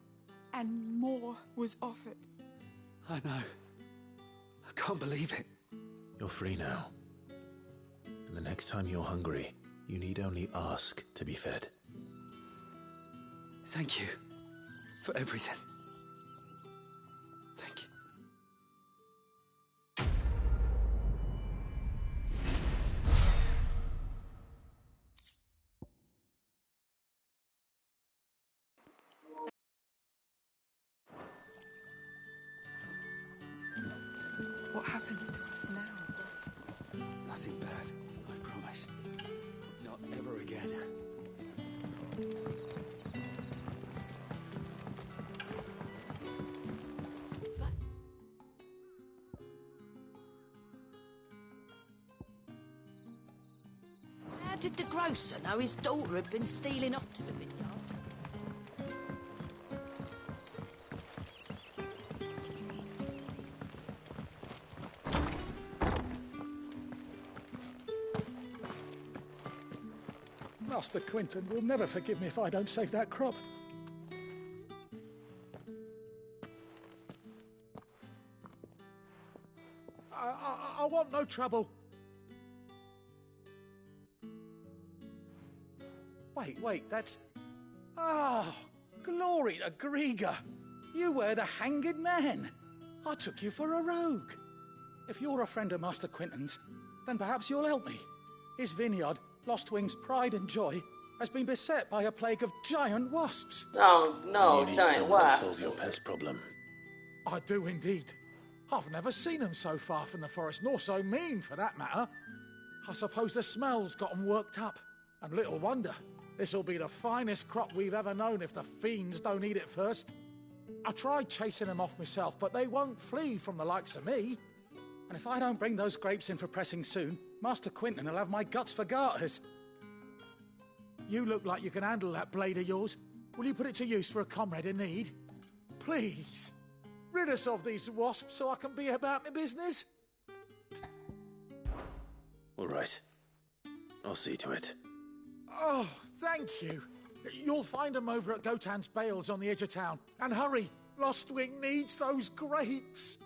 and more was offered. I know. I can't believe it. You're free now. And the next time you're hungry, you need only ask to be fed. Thank you for everything. Thank you. What happens to us now? Nothing bad, I promise. Not ever again. How did the grocer know his daughter had been stealing off to the vineyard? Master Quinton will never forgive me if I don't save that crop. I want no trouble. Wait, that's... Oh, glory to Griga. You were the hanged man. I took you for a rogue. If you're a friend of Master Quinton's, then perhaps you'll help me. His vineyard, Lostwing's pride and joy, has been beset by a plague of giant wasps. Oh no, you need giant someone wasps. to solve your pest problem. I do indeed. I've never seen them so far from the forest, nor so mean for that matter. I suppose the smell's got them worked up. And little wonder. This'll be the finest crop we've ever known if the fiends don't eat it first. I tried chasing them off myself, but they won't flee from the likes of me. And if I don't bring those grapes in for pressing soon, Master Quinton will have my guts for garters. You look like you can handle that blade of yours. Will you put it to use for a comrade in need? Please, rid us of these wasps so I can be about my business. All right. I'll see to it. Oh, thank you. You'll find them over at Gotan's Bales on the edge of town. And hurry, Lostwing needs those grapes.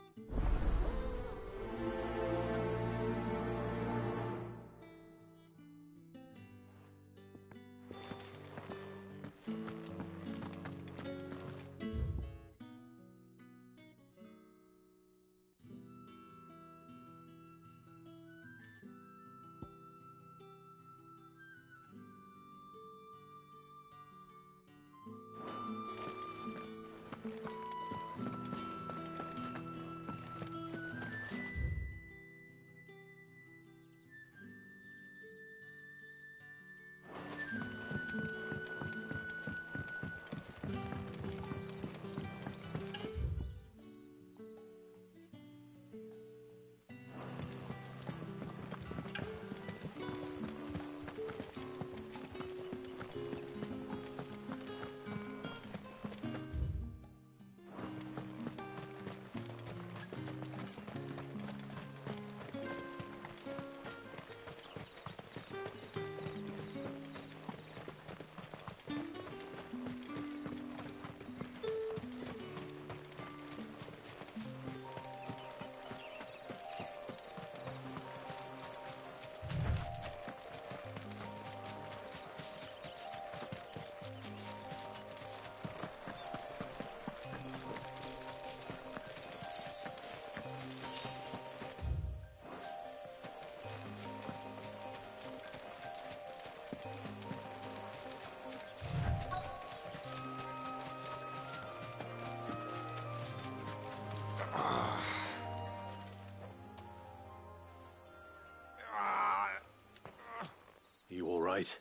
You all right?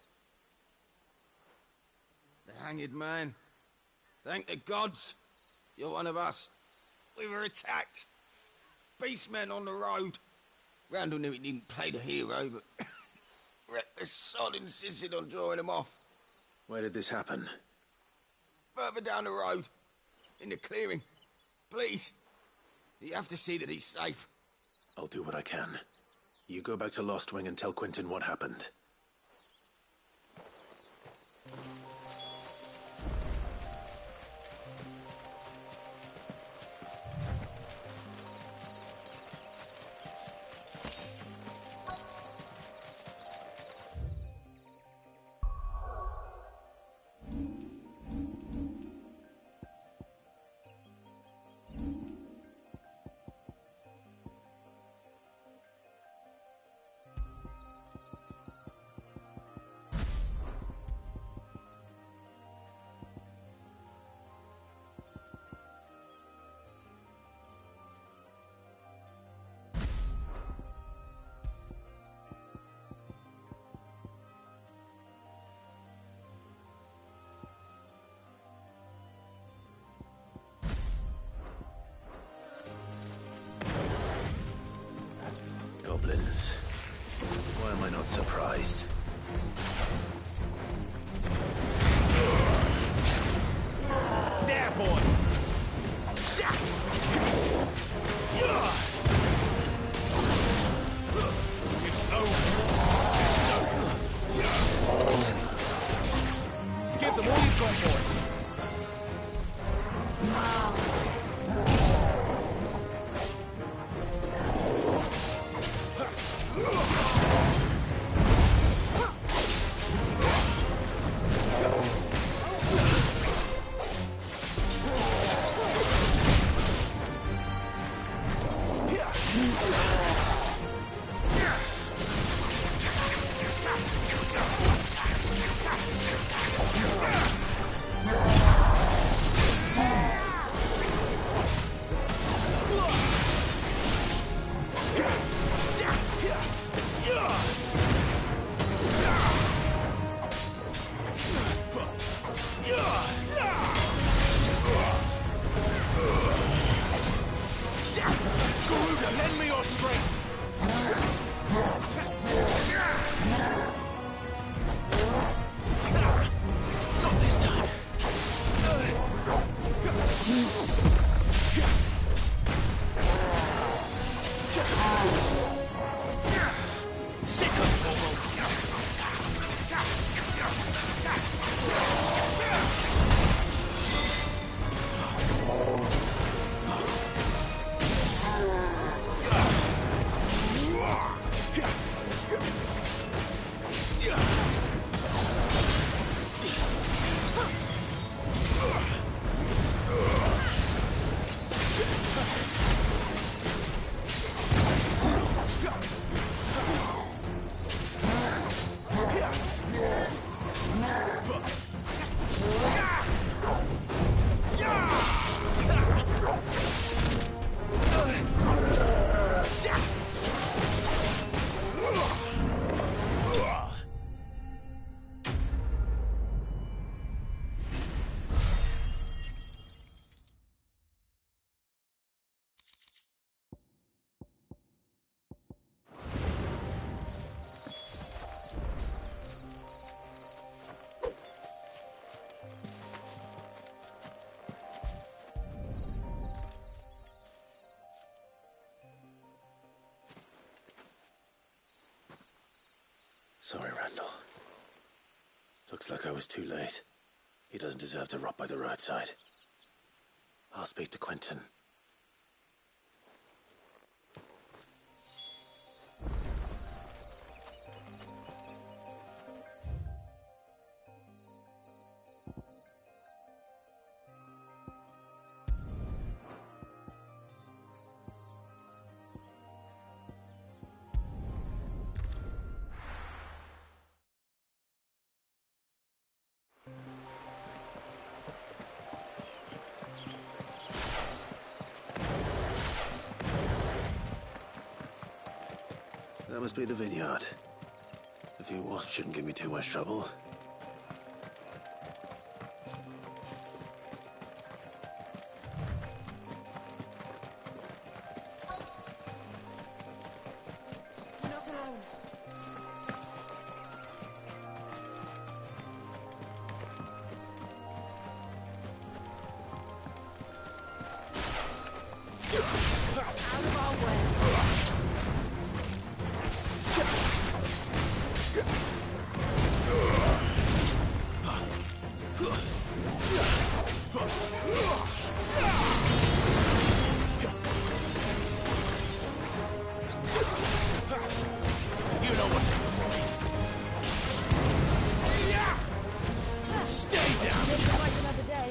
The hanged man. Thank the gods. You're one of us. We were attacked. Beastmen on the road. Randall knew he didn't play the hero, but reckless sod insisted on drawing him off. Where did this happen? Further down the road. In the clearing. Please. You have to see that he's safe. I'll do what I can. You go back to Lostwing and tell Quinton what happened. Goblins. Why am I not surprised? There, boy! It's over. going for it. Lend me your strength! Not this time. Sick of trouble. Sorry, Randall. Looks like I was too late. He doesn't deserve to rot by the roadside. I'll speak to Quentin. That must be the vineyard. A few wasps shouldn't give me too much trouble. We're not alone. Out of our way. You know what to do for me. Stay down! Looks like another day.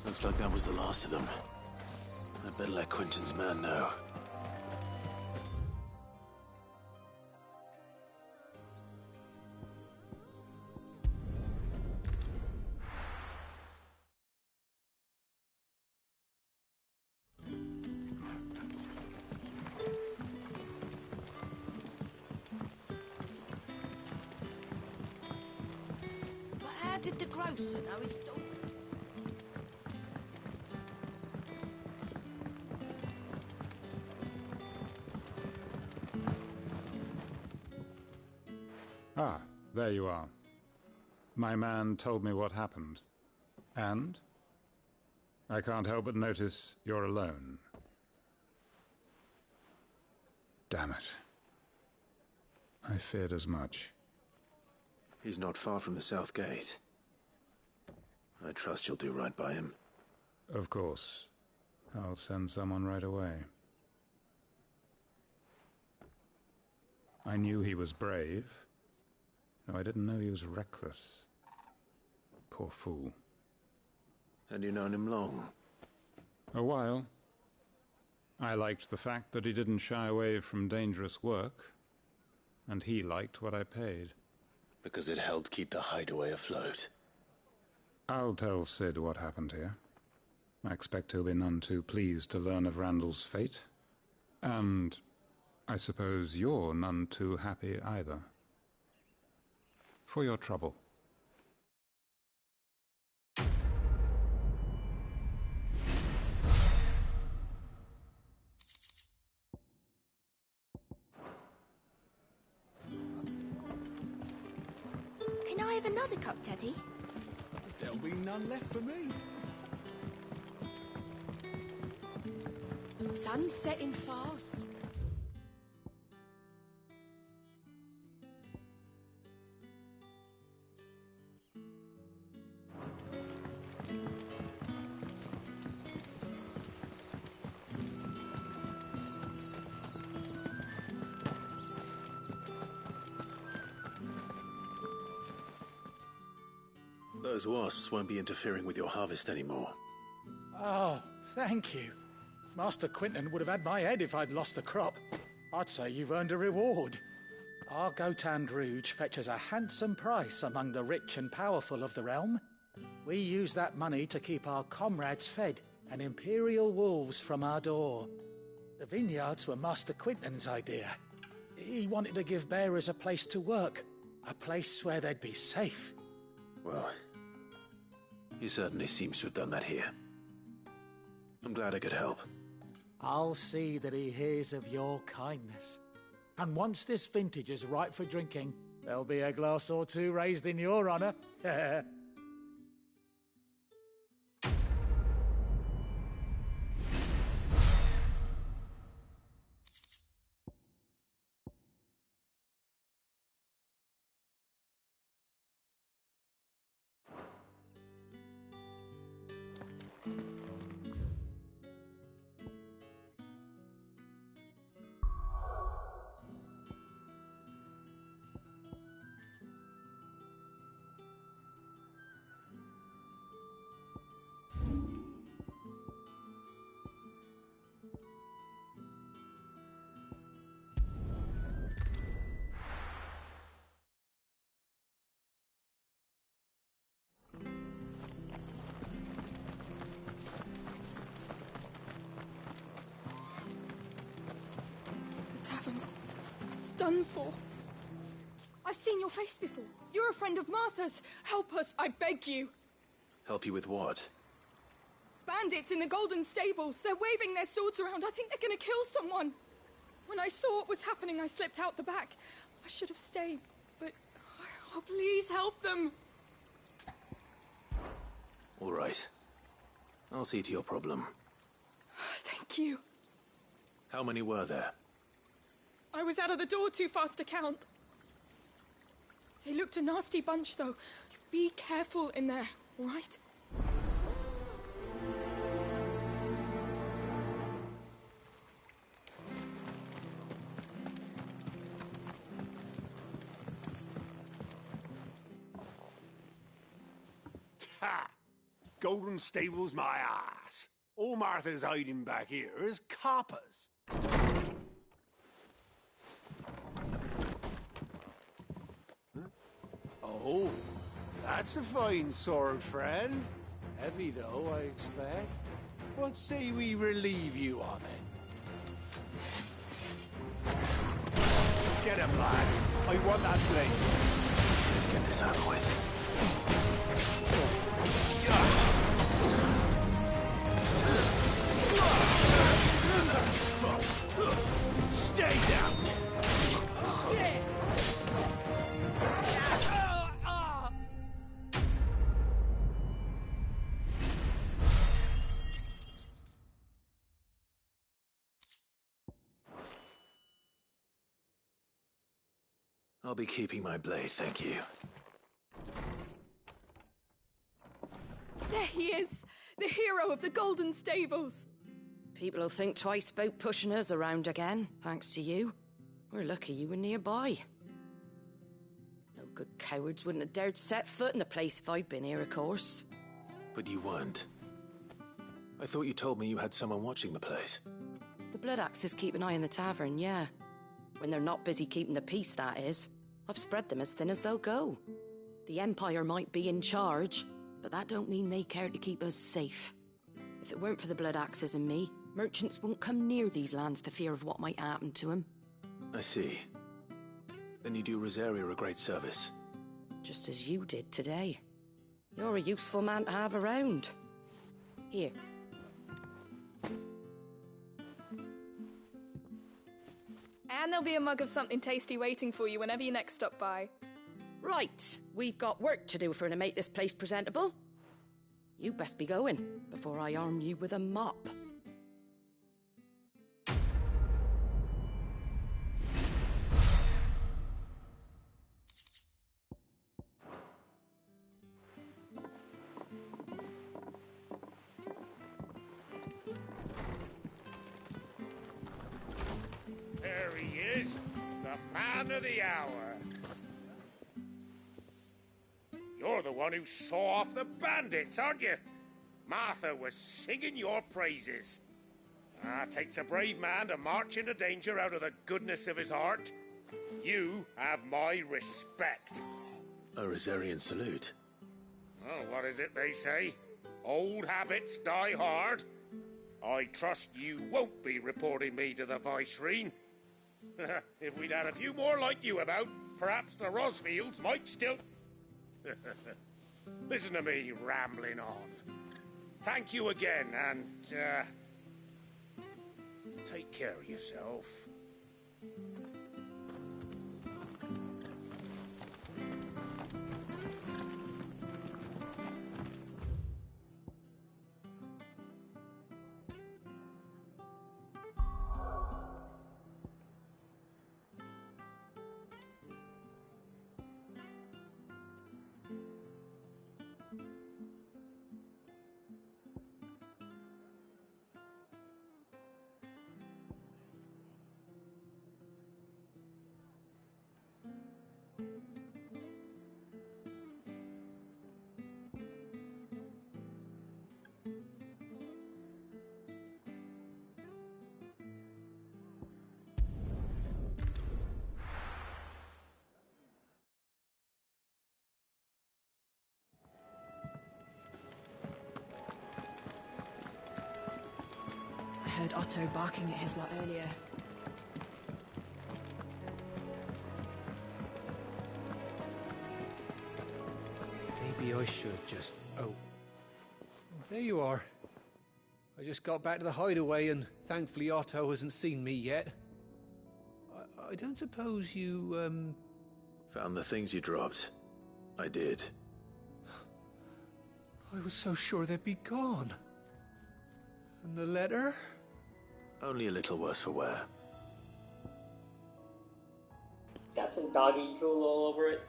Looks like that was the last of them. I'd better let Quentin's man know. did the grocer know his daughter? Ah, there you are. My man told me what happened. And? I can't help but notice you're alone. Damn it. I feared as much. He's not far from the South Gate. I trust you'll do right by him. Of course. I'll send someone right away. I knew he was brave, though I didn't know he was reckless. Poor fool. And you've known him long? A while. I liked the fact that he didn't shy away from dangerous work, and he liked what I paid. Because it helped keep the hideaway afloat. I'll tell Sid what happened here. I expect he'll be none too pleased to learn of Randall's fate. And I suppose you're none too happy either. For your trouble. Can I have another cup, Teddy? There'll be none left for me. Sun's setting fast. Those wasps won't be interfering with your harvest anymore. Oh, thank you. Master Quinton would have had my head if I'd lost the crop. I'd say you've earned a reward. Our Gotand Rouge fetches a handsome price among the rich and powerful of the realm. We use that money to keep our comrades fed and imperial wolves from our door. The vineyards were Master Quinton's idea. He wanted to give bearers a place to work, a place where they'd be safe. Well, he certainly seems to have done that here. I'm glad I could help. I'll see that he hears of your kindness. And once this vintage is ripe for drinking, there'll be a glass or two raised in your honor. Done for. I've seen your face before. You're a friend of Martha's. Help us, I beg you. Help you with what? Bandits in the Golden Stables. They're waving their swords around. I think they're gonna kill someone. When I saw what was happening, I slipped out the back. I should have stayed, but... Oh, please help them. All right. I'll see to your problem. Thank you. How many were there? I was out of the door too fast to count. They looked a nasty bunch, though. Be careful in there, all right? Ha! Golden Stables my ass. All Martha's hiding back here is coppers. Oh, that's a fine sword, friend. Heavy, though, I expect. What say we relieve you on it? Get him, lads. I want that blade. Let's get this over with. I'll be keeping my blade, thank you. There he is! The hero of the Golden Stables! People'll think twice about pushing us around again, thanks to you. We're lucky you were nearby. No good cowards wouldn't have dared set foot in the place if I'd been here, of course. But you weren't. I thought you told me you had someone watching the place. The Blood Axes keep an eye on the tavern, yeah. When they're not busy keeping the peace, that is. I've spread them as thin as they'll go. The Empire might be in charge, but that don't mean they care to keep us safe. If it weren't for the Blood Axes and me, merchants won't come near these lands for fear of what might happen to them. I see. Then you do Rosaria a great service. Just as you did today. You're a useful man to have around. Here. And there'll be a mug of something tasty waiting for you whenever you next stop by. Right, we've got work to do if we're to make this place presentable. You best be going, before I arm you with a mop. There he is, the man of the hour. You're the one who saw off the bandits, aren't you? Martha was singing your praises. Takes a brave man to march into danger out of the goodness of his heart. You have my respect. A Rosarian salute. Oh, what is it they say? Old habits die hard. I trust you won't be reporting me to the Viceroy. If we'd had a few more like you about, perhaps the Rosfields might still... Listen to me rambling on. Thank you again, and, take care of yourself. I heard Otto barking at his lot earlier. Maybe I should just... Oh, there you are. I just got back to the hideaway and thankfully Otto hasn't seen me yet. I don't suppose you, Found the things you dropped. I did. I was so sure they'd be gone. And the letter? Only a little worse for wear. Got some doggy drool all over it.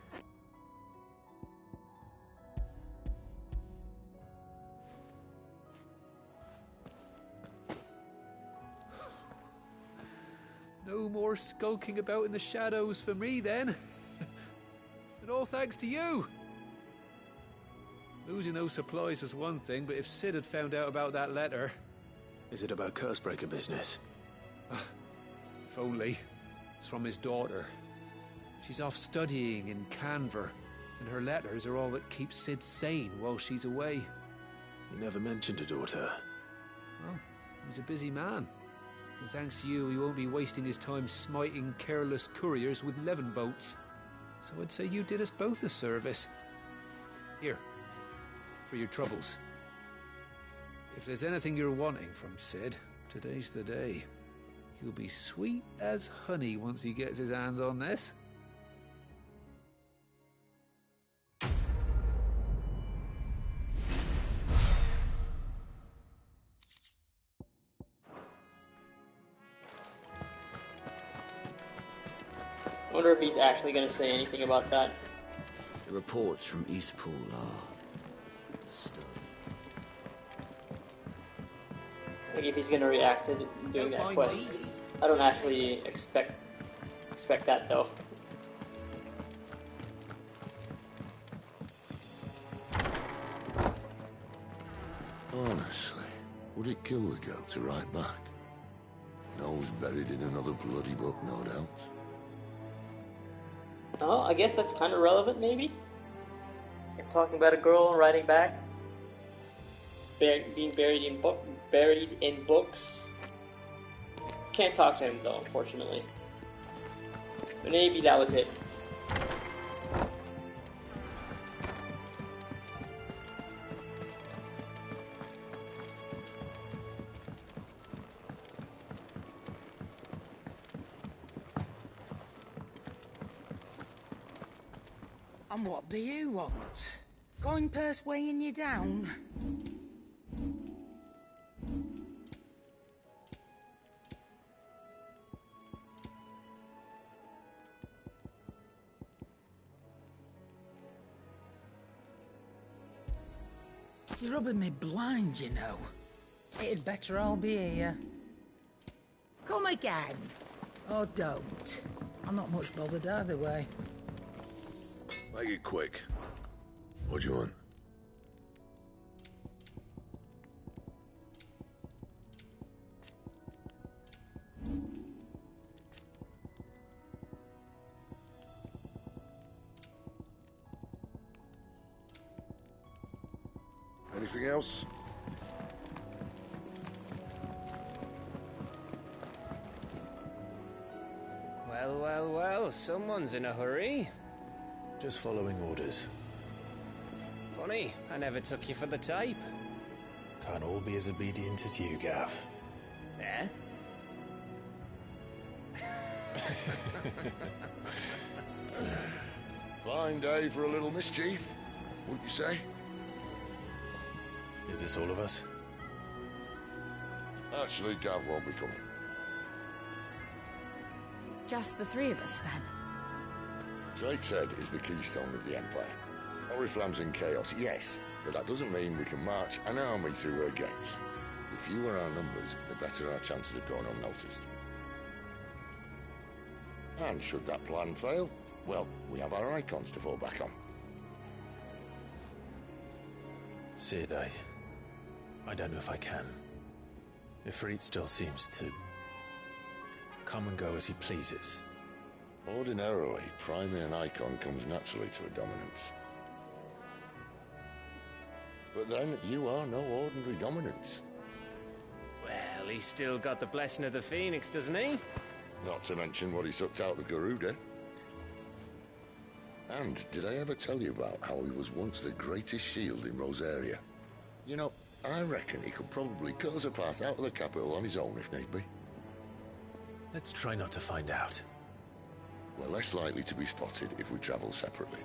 No more skulking about in the shadows for me, then. And all thanks to you. Losing those supplies was one thing, but if Sid had found out about that letter... Is it about Cursebreaker business? If only. It's from his daughter. She's off studying in Canver, and her letters are all that keeps Sid sane while she's away. He never mentioned a daughter. Well, he's a busy man. And thanks to you, he won't be wasting his time smiting careless couriers with levin boats. So I'd say you did us both a service. Here, for your troubles. If there's anything you're wanting from Sid, today's the day. He'll be sweet as honey once he gets his hands on this. wonder if he's actually going to say anything about that. The reports from Eastpool are disturbing. Like if he's going to react to doing that quest. I don't actually expect that though. Honestly, would it kill the girl to write back? Nose buried in another bloody book, no doubt. Oh, I guess that's kind of relevant, maybe? Him talking about a girl writing back. Being buried in books. Can't talk to him, though, unfortunately. But maybe that was it. And what do you want? Going purse weighing you down? You're rubbing me blind, you know. It'd better all be here. Come again. Or don't. I'm not much bothered either way. Make it quick. What do you want? Anything else? Well, well, well, someone's in a hurry. Just following orders. Funny, I never took you for the type. Can't all be as obedient as you, Gav. Eh? Fine day for a little mischief, wouldn't you say? Is this all of us? Actually, Gav won't be coming. Just the three of us, then? Drake's Head is the keystone of the Empire. Oriflamme's in chaos, yes, but that doesn't mean we can march an army through her gates. The fewer our numbers, the better our chances of going unnoticed. And should that plan fail, well, we have our icons to fall back on. Sid, I don't know if I can. Ifrit still seems to come and go as he pleases. Ordinarily, priming an icon comes naturally to a dominance. But then, you are no ordinary dominance. Well, he's still got the blessing of the Phoenix, doesn't he? Not to mention what he sucked out of Garuda. And did I ever tell you about how he was once the greatest shield in Rosaria? You know, I reckon he could probably cut us a path out of the capital on his own if need be. Let's try not to find out. We're less likely to be spotted if we travel separately.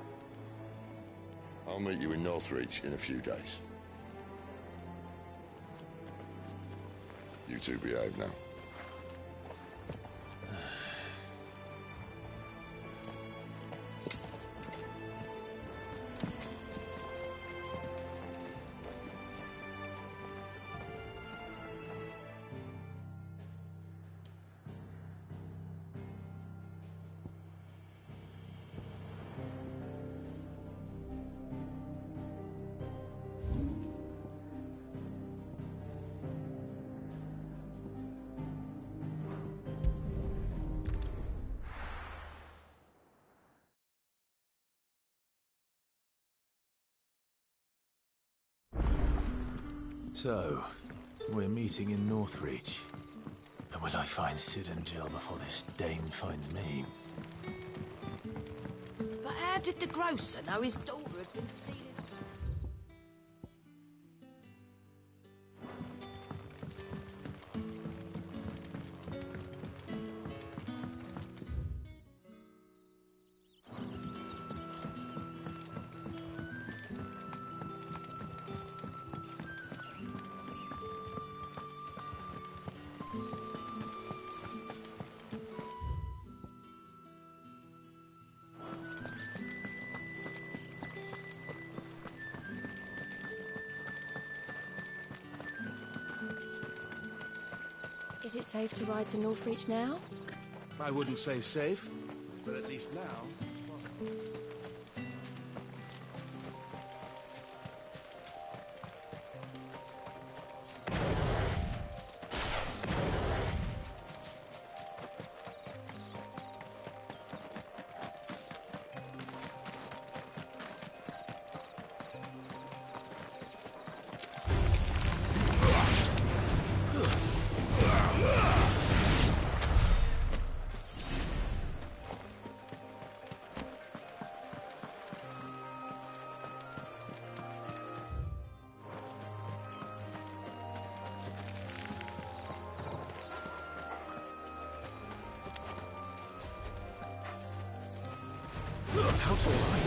I'll meet you in Northreach in a few days. You two behave now. So, we're meeting in Northreach. And will I find Sid and Jill before this dame finds me? But how did the grocer know his daughter had been stealing? Is it safe to ride to Northreach now? I wouldn't say safe, but at least now. How tall are you?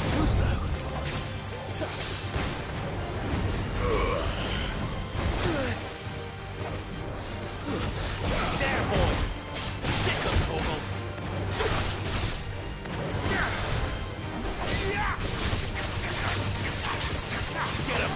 Too slow. There, boy! Sick of Torgal! Get him!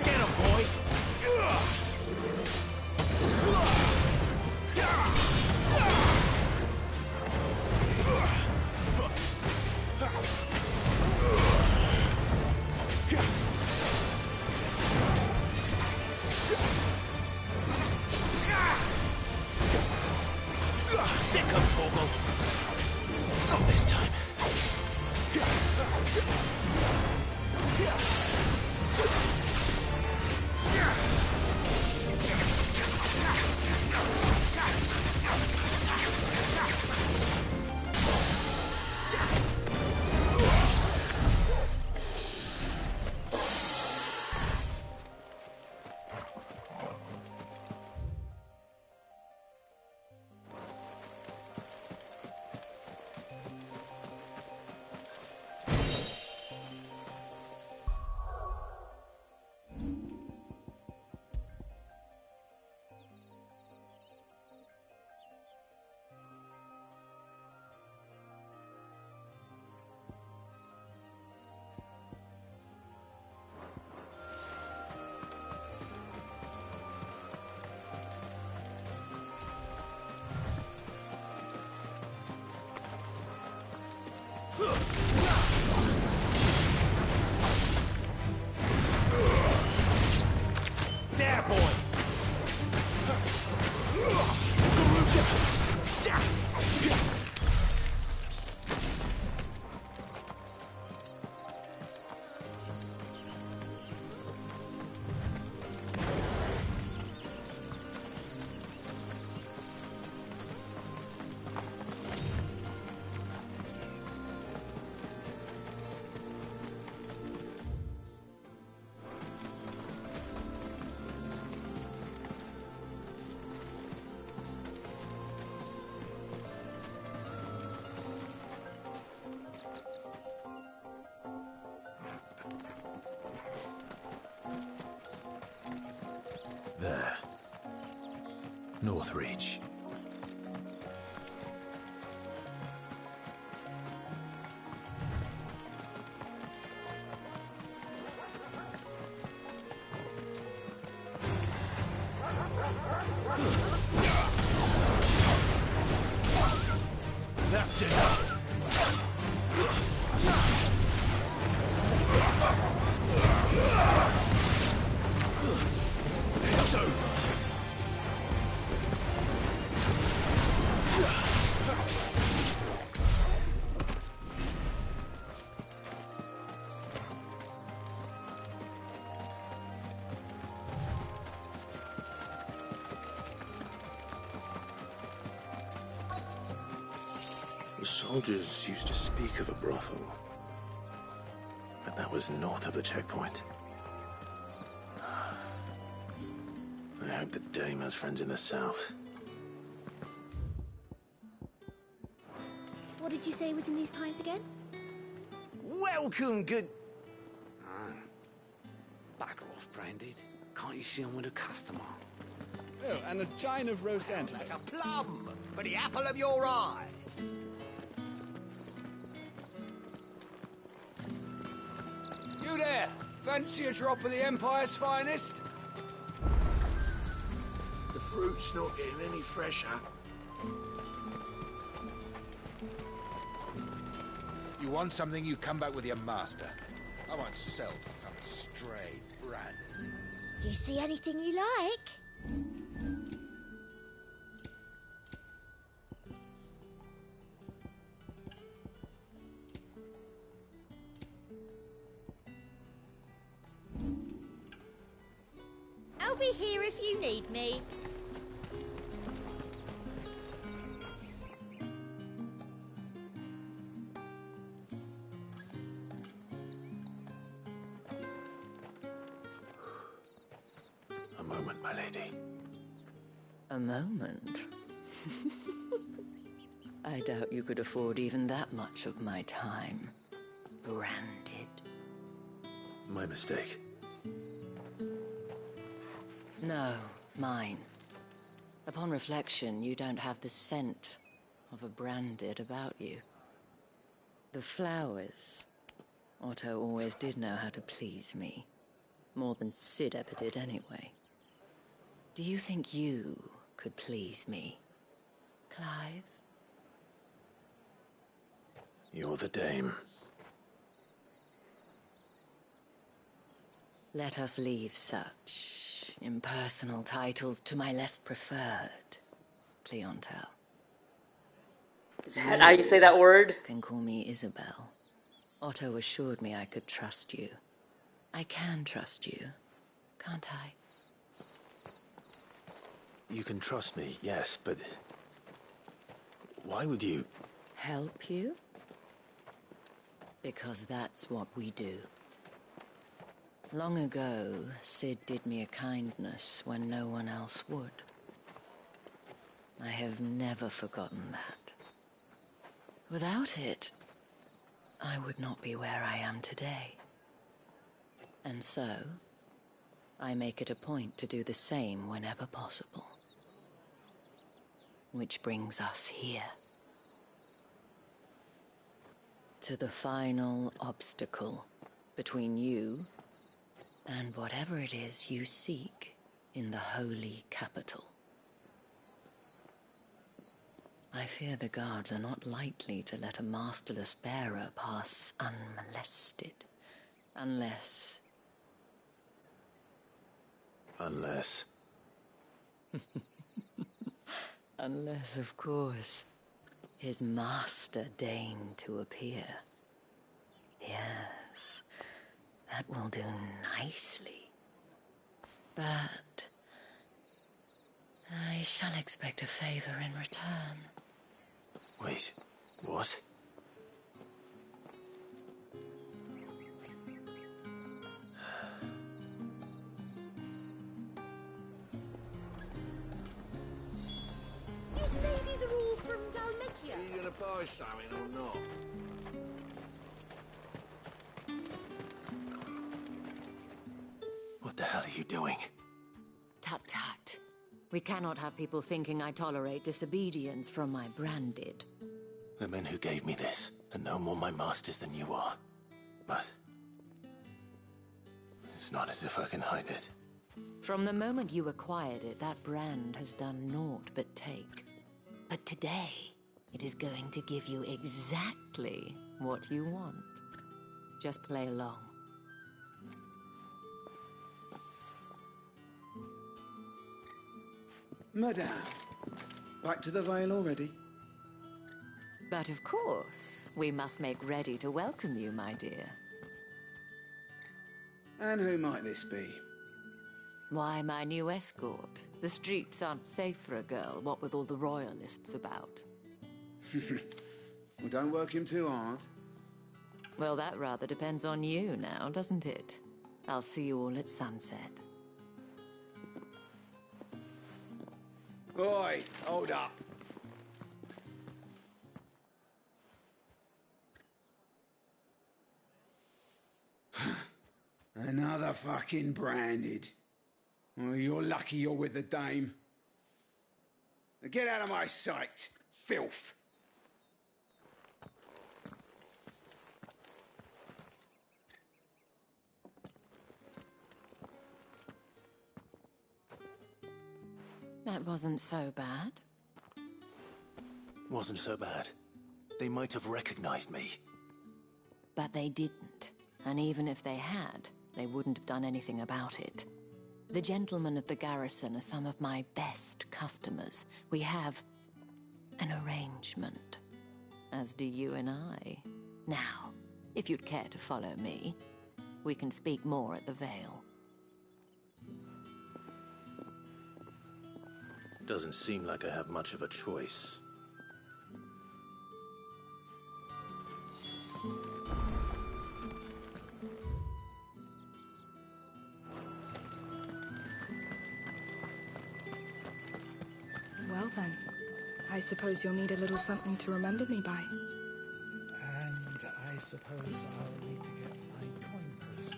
Get him, boy! Get him, boy! Sick of Torgal! Not this time. There, boy! There. Northreach. That's enough. It's over. Soldiers used to speak of a brothel, but that was north of the checkpoint. I hope the dame has friends in the south. What did you say was in these pies again? Welcome, good... Bagger off, Branded. Can't you see I'm with a customer? Oh, and a chine of roast antelope. Like a plum for the apple of your eye. You there! Fancy a drop of the Empire's finest? The fruit's not getting any fresher. You want something, you come back with your master. I won't sell to some stray brat. Do you see anything you like? I'll be here if you need me. A moment, my lady. A moment? I doubt you could afford even that much of my time. Branded. My mistake. No, mine. Upon reflection, you don't have the scent of a Branded about you. The flowers. Otto always did know how to please me. More than Sid ever did anyway. Do you think you could please me, Clive? You're the dame. Let us leave such impersonal titles to my less preferred clientele. Is that how you say that word? Can call me Isabel. Otto assured me I could trust you. I can trust you, can't I? You can trust me, yes, but... why would you... Help you? Because that's what we do. Long ago, Sid did me a kindness when no one else would. I have never forgotten that. Without it, I would not be where I am today. And so, I make it a point to do the same whenever possible. Which brings us here. To the final obstacle between you and whatever it is you seek in the holy capital. I fear the guards are not likely to let a masterless bearer pass unmolested. Unless... Unless... Unless, of course, his master deigned to appear. Yes, that will do nicely. But I shall expect a favor in return. Wait, what? You say these are all from Dalmatia? Are you gonna buy something or not? What the hell are you doing? Tut tut. We cannot have people thinking I tolerate disobedience from my Branded. The men who gave me this are no more my masters than you are. But... it's not as if I can hide it. From the moment you acquired it, that brand has done naught but take. But today, it is going to give you exactly what you want. Just play along. Madame, back to the Vale already? But of course, we must make ready to welcome you, my dear. And who might this be? Why, my new escort. The streets aren't safe for a girl, what with all the royalists about. Well, don't work him too hard. Well, that rather depends on you now, doesn't it? I'll see you all at sunset. Oi, hold up. Another fucking branded. Well, you're lucky you're with the dame. Now get out of my sight, filth. That wasn't so bad. Wasn't so bad. They might have recognized me. But they didn't. And even if they had, they wouldn't have done anything about it. The gentlemen of the garrison are some of my best customers. We have an arrangement, as do you and I. Now, if you'd care to follow me, we can speak more at the Vale. Doesn't seem like I have much of a choice. Well then, I suppose you'll need a little something to remember me by. And I suppose I'll need to get my coin purse.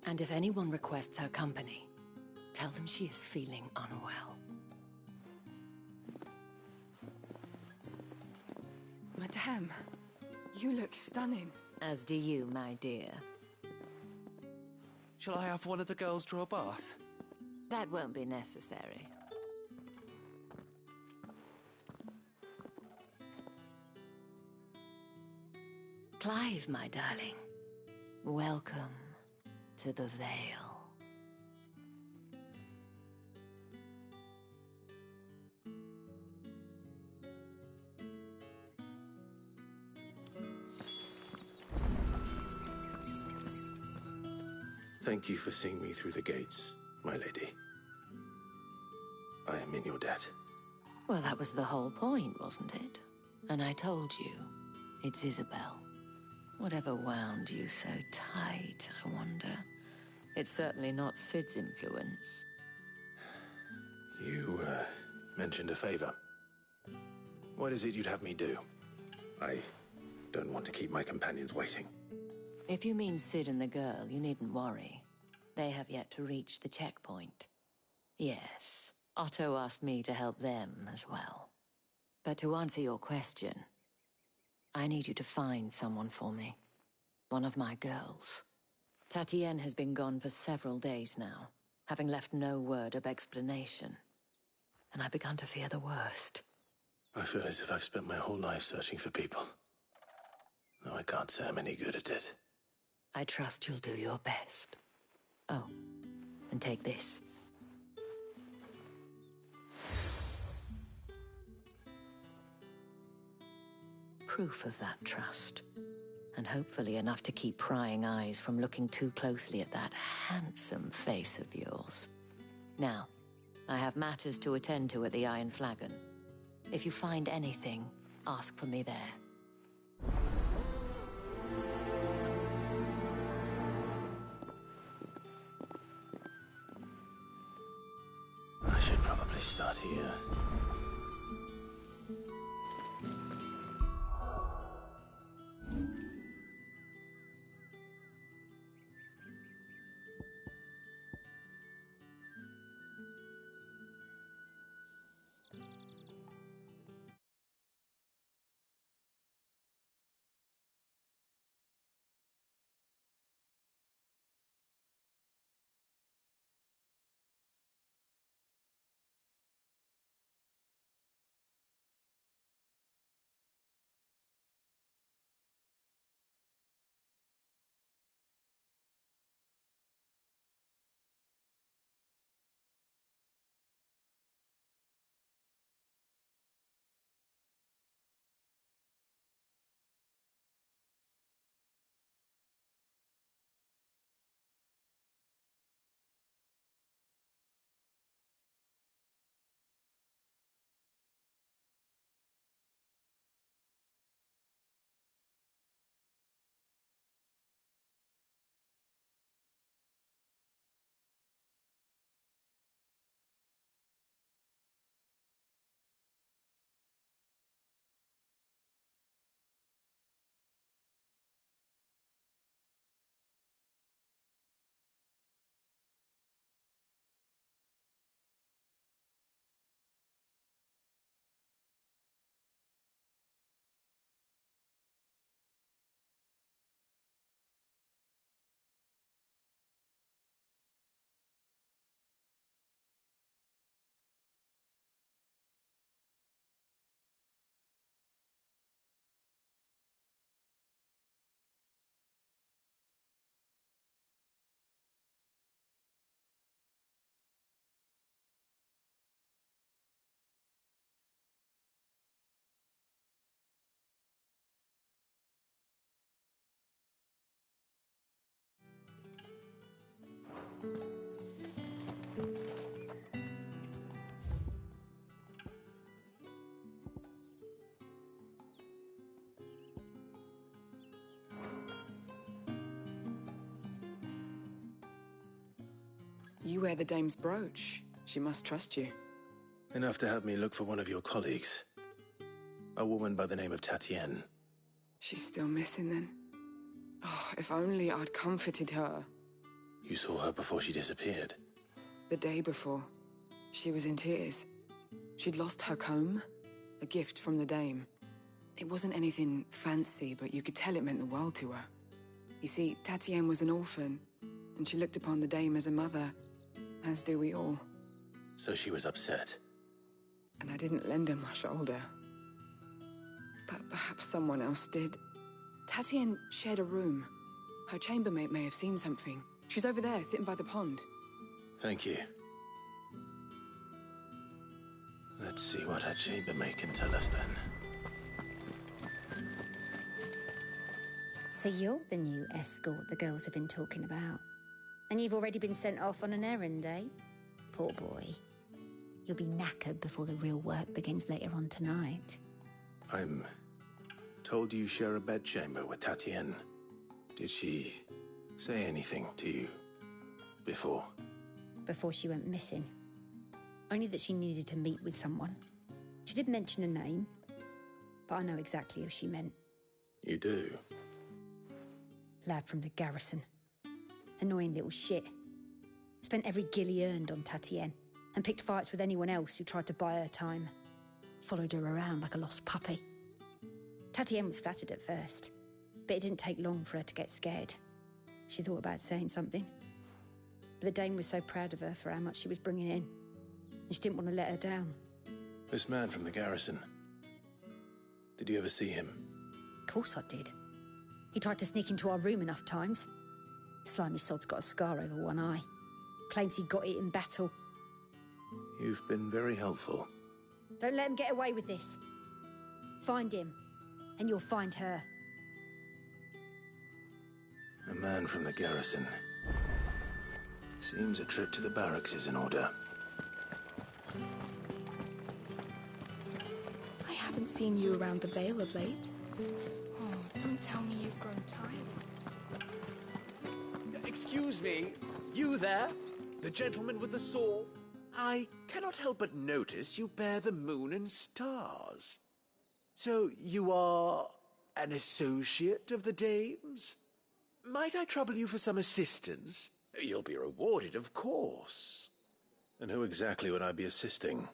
And if anyone requests her company, tell them she is feeling unwell. Madame, you look stunning. As do you, my dear. Shall I have one of the girls draw a bath? That won't be necessary. Clive, my darling. Welcome to the Vale. Thank you for seeing me through the gates, my lady. I am in your debt. Well, that was the whole point, wasn't it? And I told you, it's Isabel. Whatever wound you so tight, I wonder. It's certainly not Sid's influence. You, mentioned a favor. What is it you'd have me do? I don't want to keep my companions waiting. If you mean Sid and the girl, you needn't worry. They have yet to reach the checkpoint. Yes, Otto asked me to help them as well. But to answer your question, I need you to find someone for me. One of my girls. Tatienne has been gone for several days now, having left no word of explanation. And I've begun to fear the worst. I feel as if I've spent my whole life searching for people. Though I can't say I'm any good at it. I trust you'll do your best. Oh, and take this. Proof of that trust. And hopefully enough to keep prying eyes from looking too closely at that handsome face of yours. Now, I have matters to attend to at the Iron Flagon. If you find anything, ask for me there. I should probably start here. You wear the dame's brooch. She must trust you. Enough to have me look for one of your colleagues. A woman by the name of Tatienne. She's still missing then. Oh, if only I'd comforted her. You saw her before she disappeared? The day before. She was in tears. She'd lost her comb, a gift from the dame. It wasn't anything fancy, but you could tell it meant the world to her. You see, Tatienne was an orphan, and she looked upon the dame as a mother, as do we all. So she was upset. And I didn't lend her my shoulder. But perhaps someone else did. Tatienne shared a room. Her chambermaid may have seen something. She's over there, sitting by the pond. Thank you. Let's see what her chambermaid can tell us then. So you're the new escort the girls have been talking about. And you've already been sent off on an errand, eh? Poor boy. You'll be knackered before the real work begins later on tonight. I'm told you share a bedchamber with Tatienne. Did she say anything to you before? Before she went missing. Only that she needed to meet with someone. She did mention a name, but I know exactly who she meant. You do? Lad from the garrison. Annoying little shit. Spent every guil he earned on Tatienne, and picked fights with anyone else who tried to buy her time. Followed her around like a lost puppy. Tatienne was flattered at first, but it didn't take long for her to get scared. She thought about saying something. But the dame was so proud of her for how much she was bringing in, and she didn't want to let her down. This man from the garrison. Did you ever see him? Of course I did. He tried to sneak into our room enough times. Slimy sod's got a scar over one eye. Claims he got it in battle. You've been very helpful. Don't let him get away with this. Find him, and you'll find her. A man from the garrison. Seems a trip to the barracks is in order. I haven't seen you around the Vale of late. Oh, don't tell me you've grown tired. Excuse me, you there? The gentleman with the saw? I cannot help but notice you bear the moon and stars. So you are an associate of the dame's? Might I trouble you for some assistance? You'll be rewarded, of course. And who exactly would I be assisting?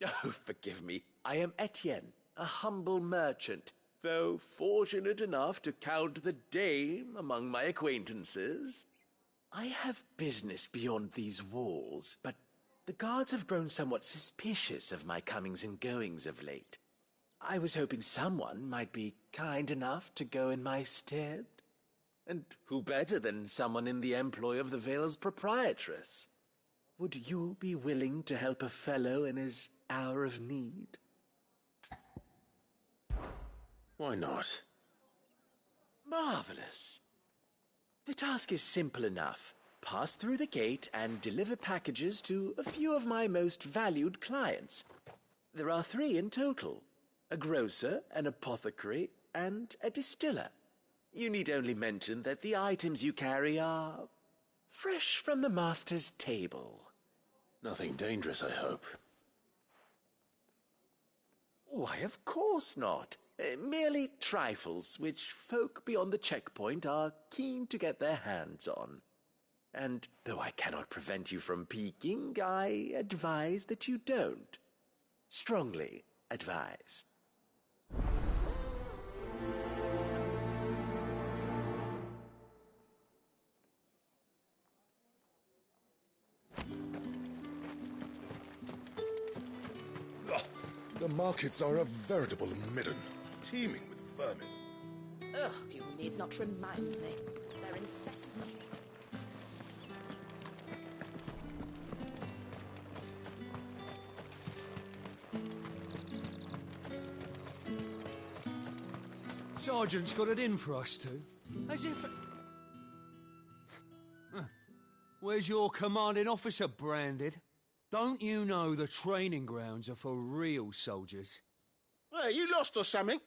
Oh, forgive me. I am Etienne, a humble merchant, though fortunate enough to count the dame among my acquaintances. I have business beyond these walls, but the guards have grown somewhat suspicious of my comings and goings of late. I was hoping someone might be kind enough to go in my stead. And who better than someone in the employ of the Vale's proprietress? Would you be willing to help a fellow in his hour of need? Why not? Marvelous. The task is simple enough. Pass through the gate and deliver packages to a few of my most valued clients. There are 3 in total. A grocer, an apothecary, and a distiller. You need only mention that the items you carry are fresh from the master's table. Nothing dangerous, I hope. Why, of course not. Merely trifles which folk beyond the checkpoint are keen to get their hands on. And though I cannot prevent you from peeking, I advise that you don't. Strongly advise. The markets are a veritable midden, teeming with vermin. Ugh, you need not remind me. They're incessant. Sergeant's got it in for us two. As if... Where's your commanding officer, Branded? Don't you know the training grounds are for real soldiers? Hey, you lost or something?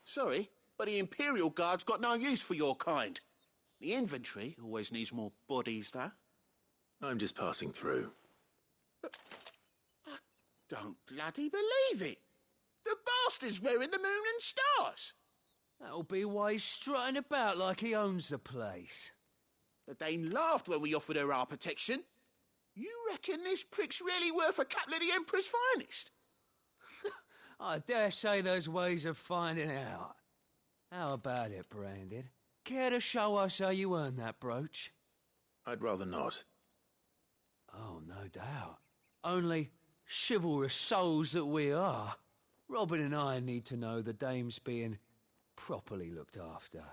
Sorry, but the Imperial Guard's got no use for your kind. The infantry always needs more bodies, though. I'm just passing through. I don't bloody believe it. The bastard's wearing the moon and stars. That'll be why he's strutting about like he owns the place. The Dane laughed when we offered her our protection. You reckon this prick's really worth a couple of the Emperor's finest? I dare say there's ways of finding out. How about it, Branded? Care to show us how you earned that brooch? I'd rather not. Oh, no doubt. Only chivalrous souls that we are, Robin and I need to know the dame's being properly looked after.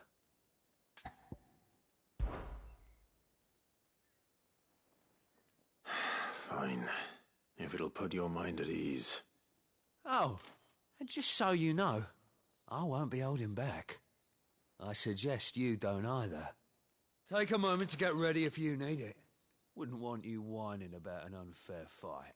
Fine. If it'll put your mind at ease. Oh, and just so you know, I won't be holding back. I suggest you don't either. Take a moment to get ready if you need it. Wouldn't want you whining about an unfair fight.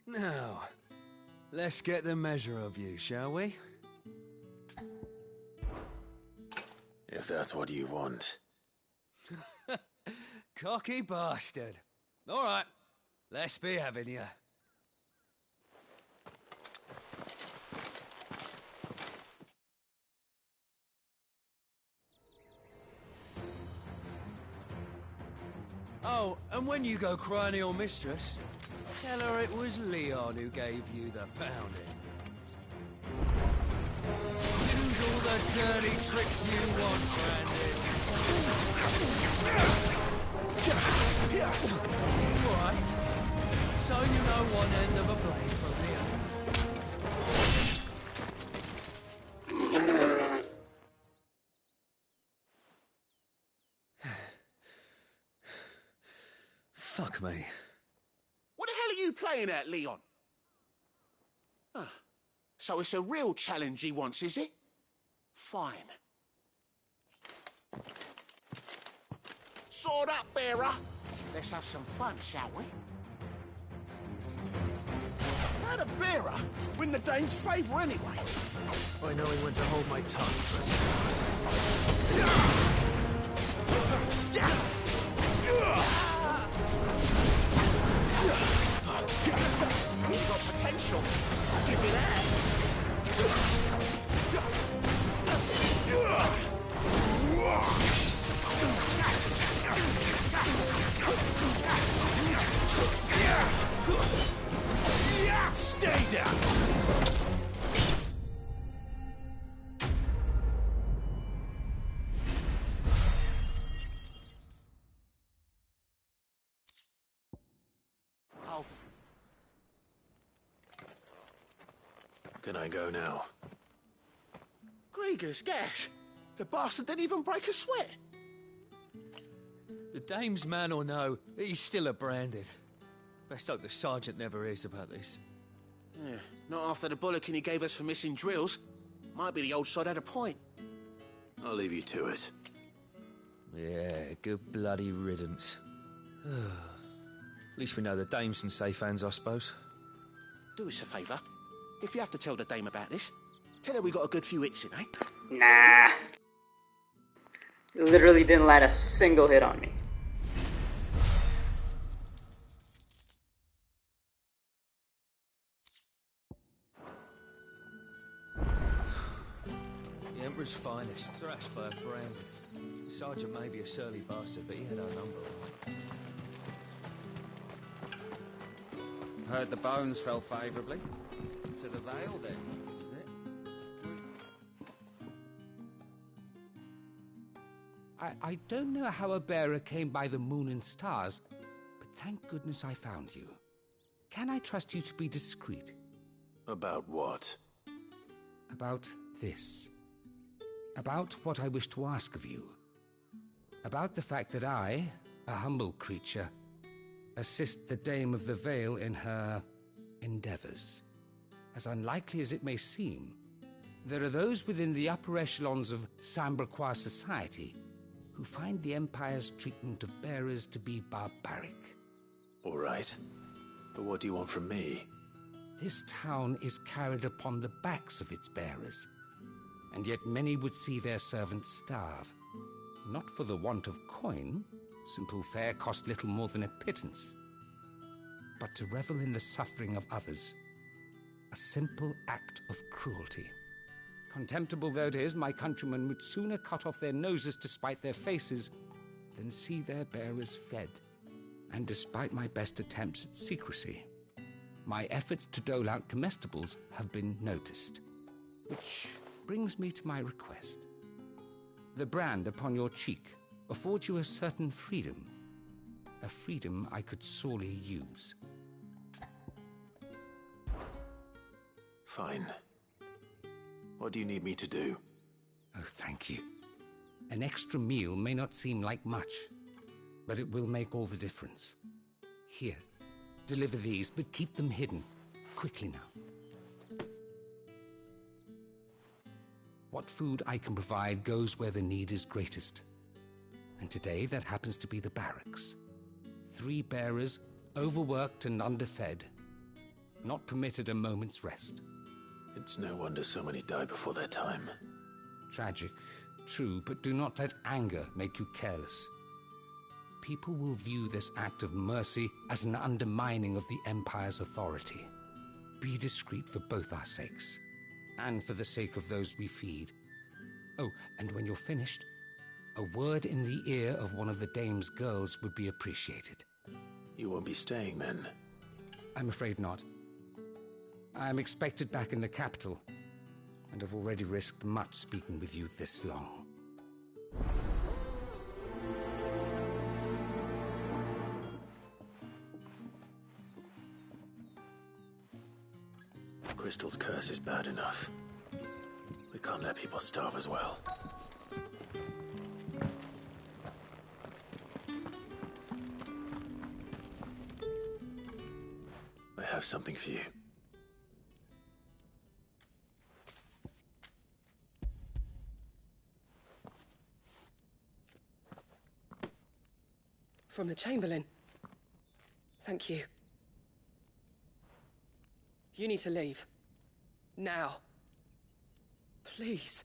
Now, let's get the measure of you, shall we? If that's what you want. Cocky bastard. All right, let's be having you. Oh, and when you go crying to your mistress, tell her it was Leon who gave you the pounding. Use all the dirty tricks you want, Brandon. Alright. So you know one end of a blade from the other. Fuck me. What the hell are you playing at, Leon? Ah, so it's a real challenge he wants, is it? Fine. Sword up, bearer. Let's have some fun, shall we? How'd a bearer win the Dane's favour anyway? I know when to hold my tongue for a He's got potential. I'll give you that. Stay down! Oh. Can I go now? Grieger's gas. The bastard didn't even break a sweat. The dame's man or no, he's still a Branded. Best hope the sergeant never hears about this. Yeah, not after the bullocking he gave us for missing drills. Might be the old sod had a point. I'll leave you to it. Yeah, good bloody riddance. At least we know the dame's in safe hands, I suppose. Do us a favour. If you have to tell the dame about this, tell her we got a good few hits in, eh? Nah. You literally didn't land a single hit on me. The Emperor's finest, thrashed by a Branded. The sergeant may be a surly bastard, but he had our number. Heard the bones fell favourably. To the Vale, then, is it? I don't know how a bearer came by the moon and stars, but thank goodness I found you. Can I trust you to be discreet? About what? About this. About what I wish to ask of you. About the fact that I, a humble creature, assist the Dame of the Vale in her endeavors. As unlikely as it may seem, there are those within the upper echelons of Sambraquois society who find the Empire's treatment of bearers to be barbaric. All right. But what do you want from me? This town is carried upon the backs of its bearers, and yet many would see their servants starve. Not for the want of coin, simple fare cost little more than a pittance, but to revel in the suffering of others, a simple act of cruelty. Contemptible though it is, my countrymen would sooner cut off their noses to spite their faces than see their bearers fed. And despite my best attempts at secrecy, my efforts to dole out comestibles have been noticed. Which brings me to my request. The brand upon your cheek affords you a certain freedom, a freedom I could sorely use. Fine. What do you need me to do? Oh, thank you. An extra meal may not seem like much, but it will make all the difference. Here, deliver these, but keep them hidden. Quickly now. What food I can provide goes where the need is greatest. And today that happens to be the barracks. 3 bearers, overworked and underfed, not permitted a moment's rest. It's no wonder so many die before their time. Tragic, true, but do not let anger make you careless. People will view this act of mercy as an undermining of the Empire's authority. Be discreet for both our sakes, and for the sake of those we feed. Oh, and when you're finished, a word in the ear of one of the Dame's girls would be appreciated. You won't be staying then? I'm afraid not. I am expected back in the capital, and have already risked much speaking with you this long. Crystal's curse is bad enough. We can't let people starve as well. I have something for you. From the Chamberlain. Thank you. You need to leave. Now. Please.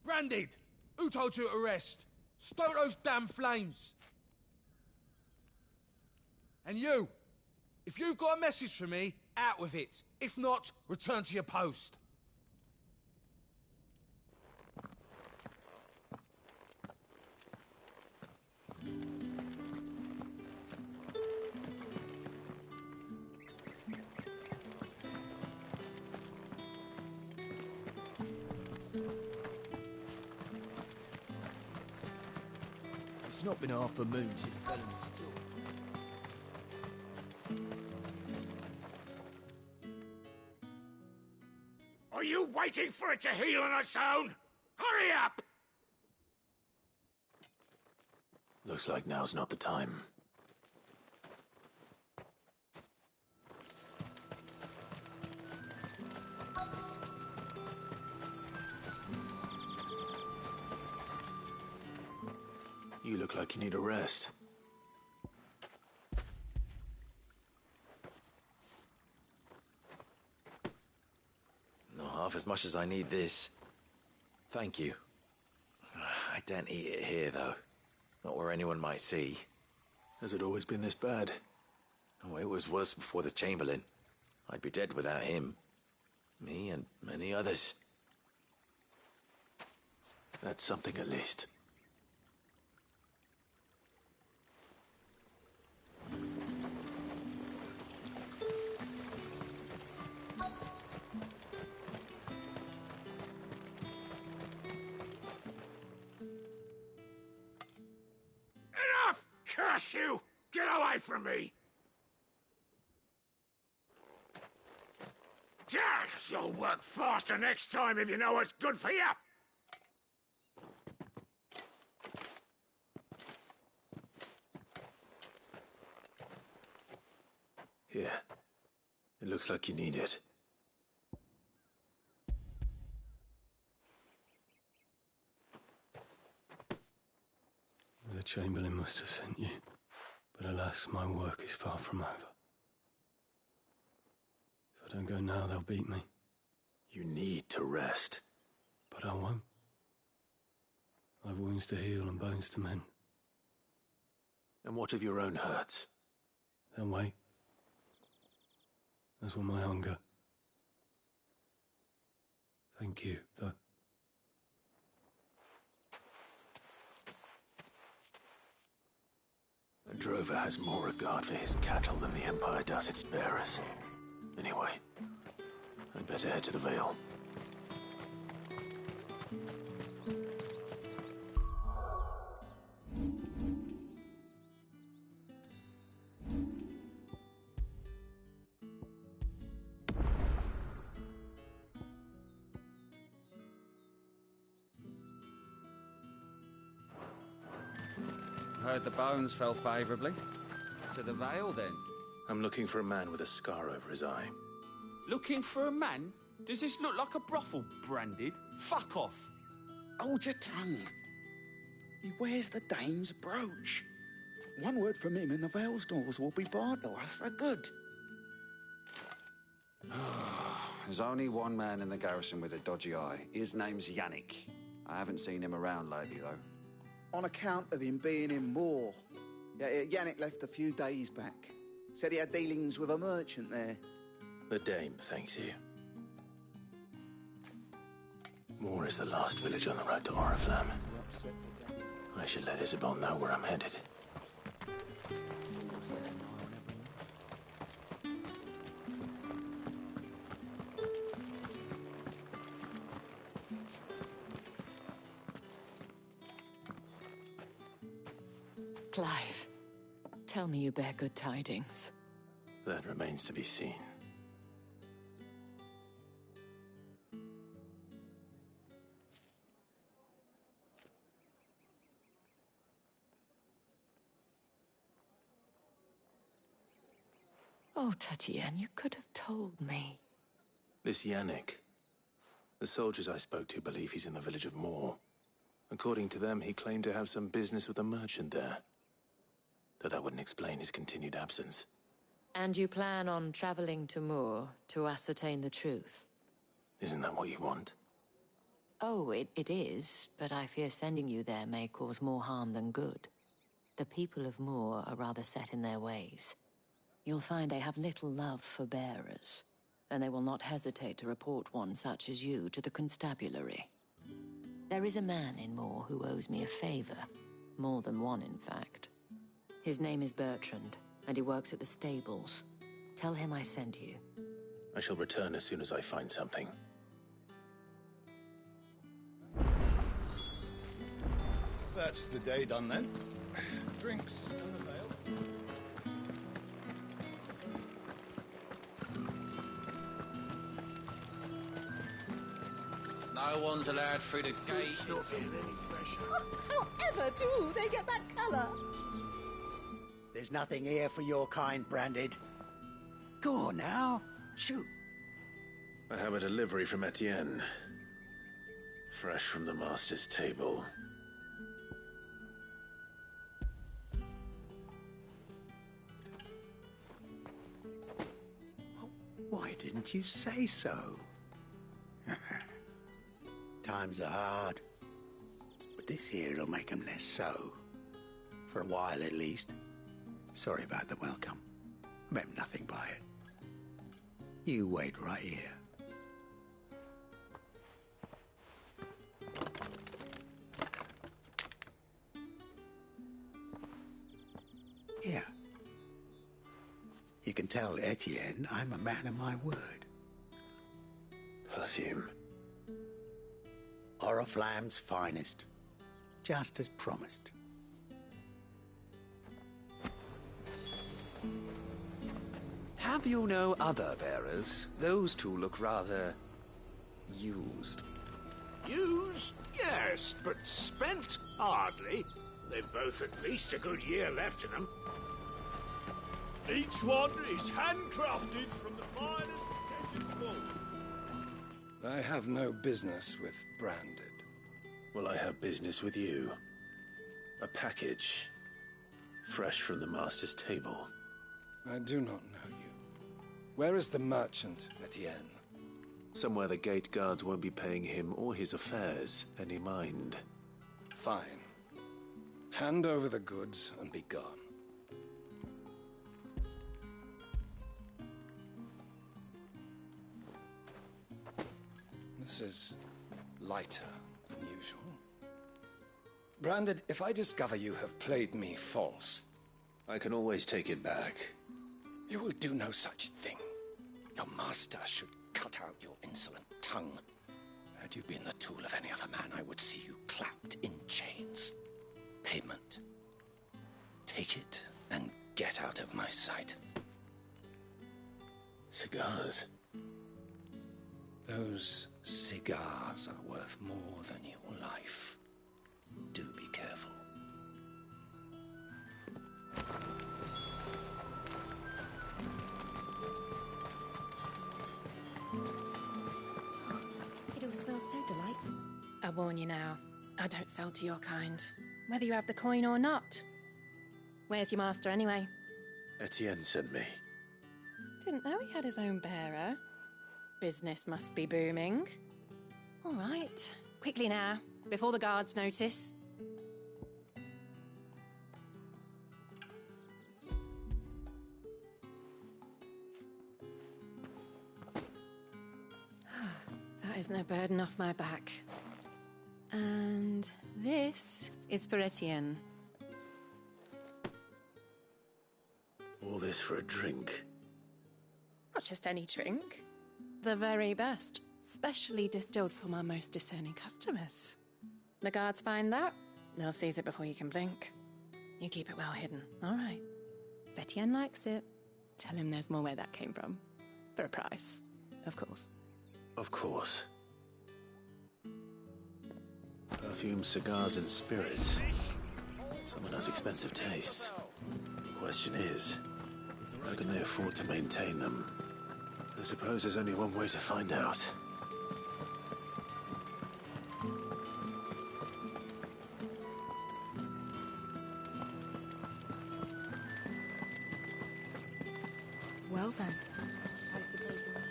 Branded! Who told you to rest? Stoke those damn flames! And you! If you've got a message for me, out with it. If not, return to your post. It's not been half a moon since Bellamy's at all. Are you waiting for it to heal on its own? Hurry up! Looks like now's not the time. You look like you need a rest. Not half as much as I need this. Thank you. I daren't eat it here, though. Not where anyone might see. Has it always been this bad? Oh, it was worse before the Chamberlain. I'd be dead without him. Me and many others. That's something at least. Enough! Curse you! Get away from me! You'll work faster next time if you know what's good for you! Looks like you need it. The Chamberlain must have sent you, but alas, my work is far from over. If I don't go now, they'll beat me. You need to rest. But I won't. I've wounds to heal and bones to mend. And what of your own hurts? They'll wait. As will my hunger. Thank you, though. A drover has more regard for his cattle than the Empire does its bearers. Anyway, I'd better head to the Vale. Heard the bones fell favourably. To the Vale, then? I'm looking for a man with a scar over his eye. Looking for a man? Does this look like a brothel, Branded? Fuck off! Hold your tongue. He wears the dame's brooch. One word from him and the Vale's doors will be barred to us for good. There's only one man in the garrison with a dodgy eye. His name's Yannick. I haven't seen him around lately, though. On account of him being in Moor. Yeah, Yannick left a few days back. Said he had dealings with a merchant there. The dame thanks you. Moor is the last village on the road to Oriflamme. I should let Isabel know where I'm headed. Clive, tell me you bear good tidings. That remains to be seen. Oh, Tatienne, you could have told me. This Yannick. The soldiers I spoke to believe he's in the village of Moor. According to them, he claimed to have some business with a merchant there. Though that wouldn't explain his continued absence. And you plan on traveling to Moor to ascertain the truth? Isn't that what you want? Oh, it is, but I fear sending you there may cause more harm than good. The people of Moor are rather set in their ways. You'll find they have little love for bearers, and they will not hesitate to report one such as you to the constabulary. There is a man in Moor who owes me a favor. More than one, in fact. His name is Bertrand, and he works at the stables. Tell him I sent you. I shall return as soon as I find something. That's the day done then. Drinks in the Vale. No one's allowed through the gate. Not getting any fresher. However do they get that colour? There's nothing here for your kind, Branded. Go on now. Shoot. I have a delivery from Etienne. Fresh from the master's table. Why didn't you say so? Times are hard. But this here'll make them less so. For a while, at least. Sorry about the welcome. I meant nothing by it. You wait right here. Here. You can tell Etienne I'm a man of my word. Perfume. Oriflamme's finest. Just as promised. Have you no other bearers? Those two look rather used. Used? Yes, but spent? Hardly. They've both at least a good year left in them. Each one is handcrafted from the finest desert wool. I have no business with branded. Well, I have business with you. A package. Fresh from the master's table. I do not know you. Where is the merchant, Etienne? Somewhere the gate guards won't be paying him or his affairs any mind. Fine. Hand over the goods and be gone. This is lighter than usual. Branded, if I discover you have played me false... I can always take it back. You will do no such thing. Your master should cut out your insolent tongue. Had you been the tool of any other man, I would see you clapped in chains. Payment. Take it and get out of my sight. Cigars? Those cigars are worth more than your life. Do be careful. It all smells so delightful. I warn you now, I don't sell to your kind, whether you have the coin or not. Where's your master anyway? Etienne sent me. Didn't know he had his own bearer. Business must be booming. All right, quickly now, before the guards notice. That is no burden off my back. And this is for Etienne. All this for a drink? Not just any drink. The very best, specially distilled for my most discerning customers. The guards find that, they'll seize it before you can blink. You keep it well hidden, all right? If Etienne likes it, tell him there's more where that came from. For a price, of course. Of course. Perfume, cigars, and spirits. Someone has expensive tastes. The question is, how can they afford to maintain them? I suppose there's only one way to find out. Well then, I suppose you'll...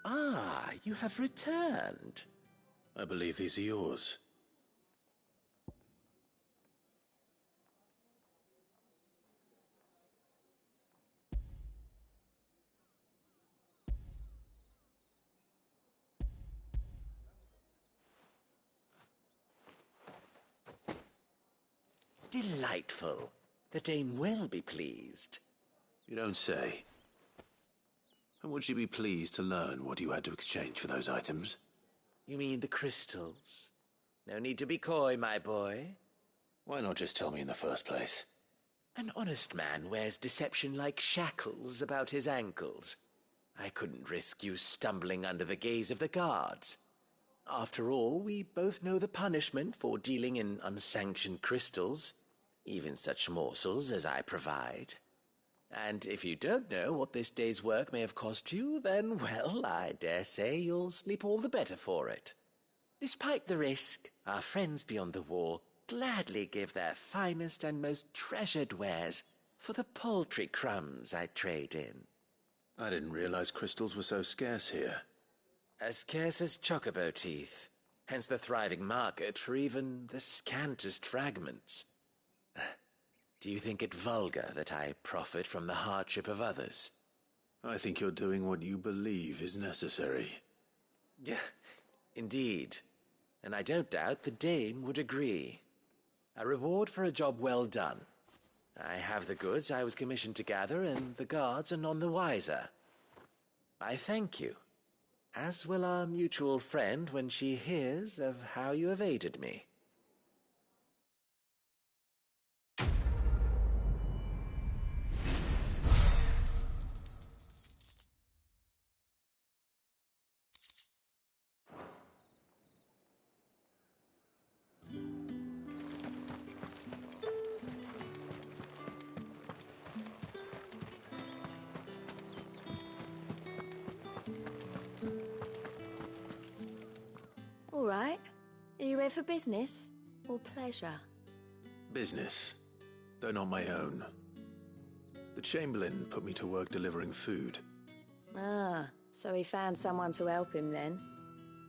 Ah, you have returned. I believe these are yours. Delightful. The dame will be pleased. You don't say. And would she be pleased to learn what you had to exchange for those items? You mean the crystals? No need to be coy, my boy. Why not just tell me in the first place? An honest man wears deception like shackles about his ankles. I couldn't risk you stumbling under the gaze of the guards. After all, we both know the punishment for dealing in unsanctioned crystals, even such morsels as I provide. And if you don't know what this day's work may have cost you, then, well, I dare say you'll sleep all the better for it. Despite the risk, our friends beyond the wall gladly give their finest and most treasured wares for the paltry crumbs I trade in. I didn't realize crystals were so scarce here. As scarce as chocobo teeth, hence the thriving market for even the scantest fragments. Do you think it vulgar that I profit from the hardship of others? I think you're doing what you believe is necessary. Yeah, indeed. And I don't doubt the dame would agree. A reward for a job well done. I have the goods I was commissioned to gather, and the guards are none the wiser. I thank you, as will our mutual friend when she hears of how you have aided me. All right. Are you here for business or pleasure? Business, though not my own. The Chamberlain put me to work delivering food. Ah, so he found someone to help him then.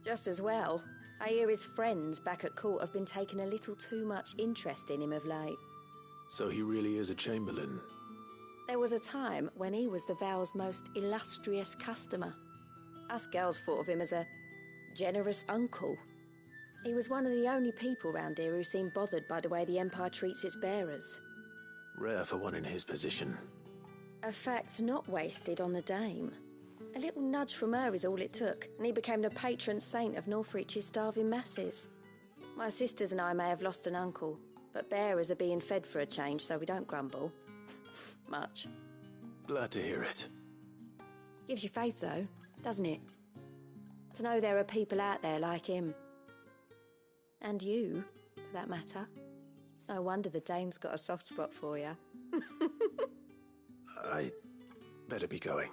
Just as well. I hear his friends back at court have been taking a little too much interest in him of late. So he really is a Chamberlain? There was a time when he was the Vale's most illustrious customer. Us girls thought of him as a generous uncle. He was one of the only people round here who seemed bothered by the way the Empire treats its bearers. Rare for one in his position. A fact not wasted on the Dame. A little nudge from her is all it took, and he became the patron saint of Northreach's starving masses. My sisters and I may have lost an uncle, but bearers are being fed for a change, so we don't grumble. Much. Glad to hear it. Gives you faith, though, doesn't it? To know there are people out there like him. And you, for that matter. It's no wonder the Dame's got a soft spot for you. I better be going.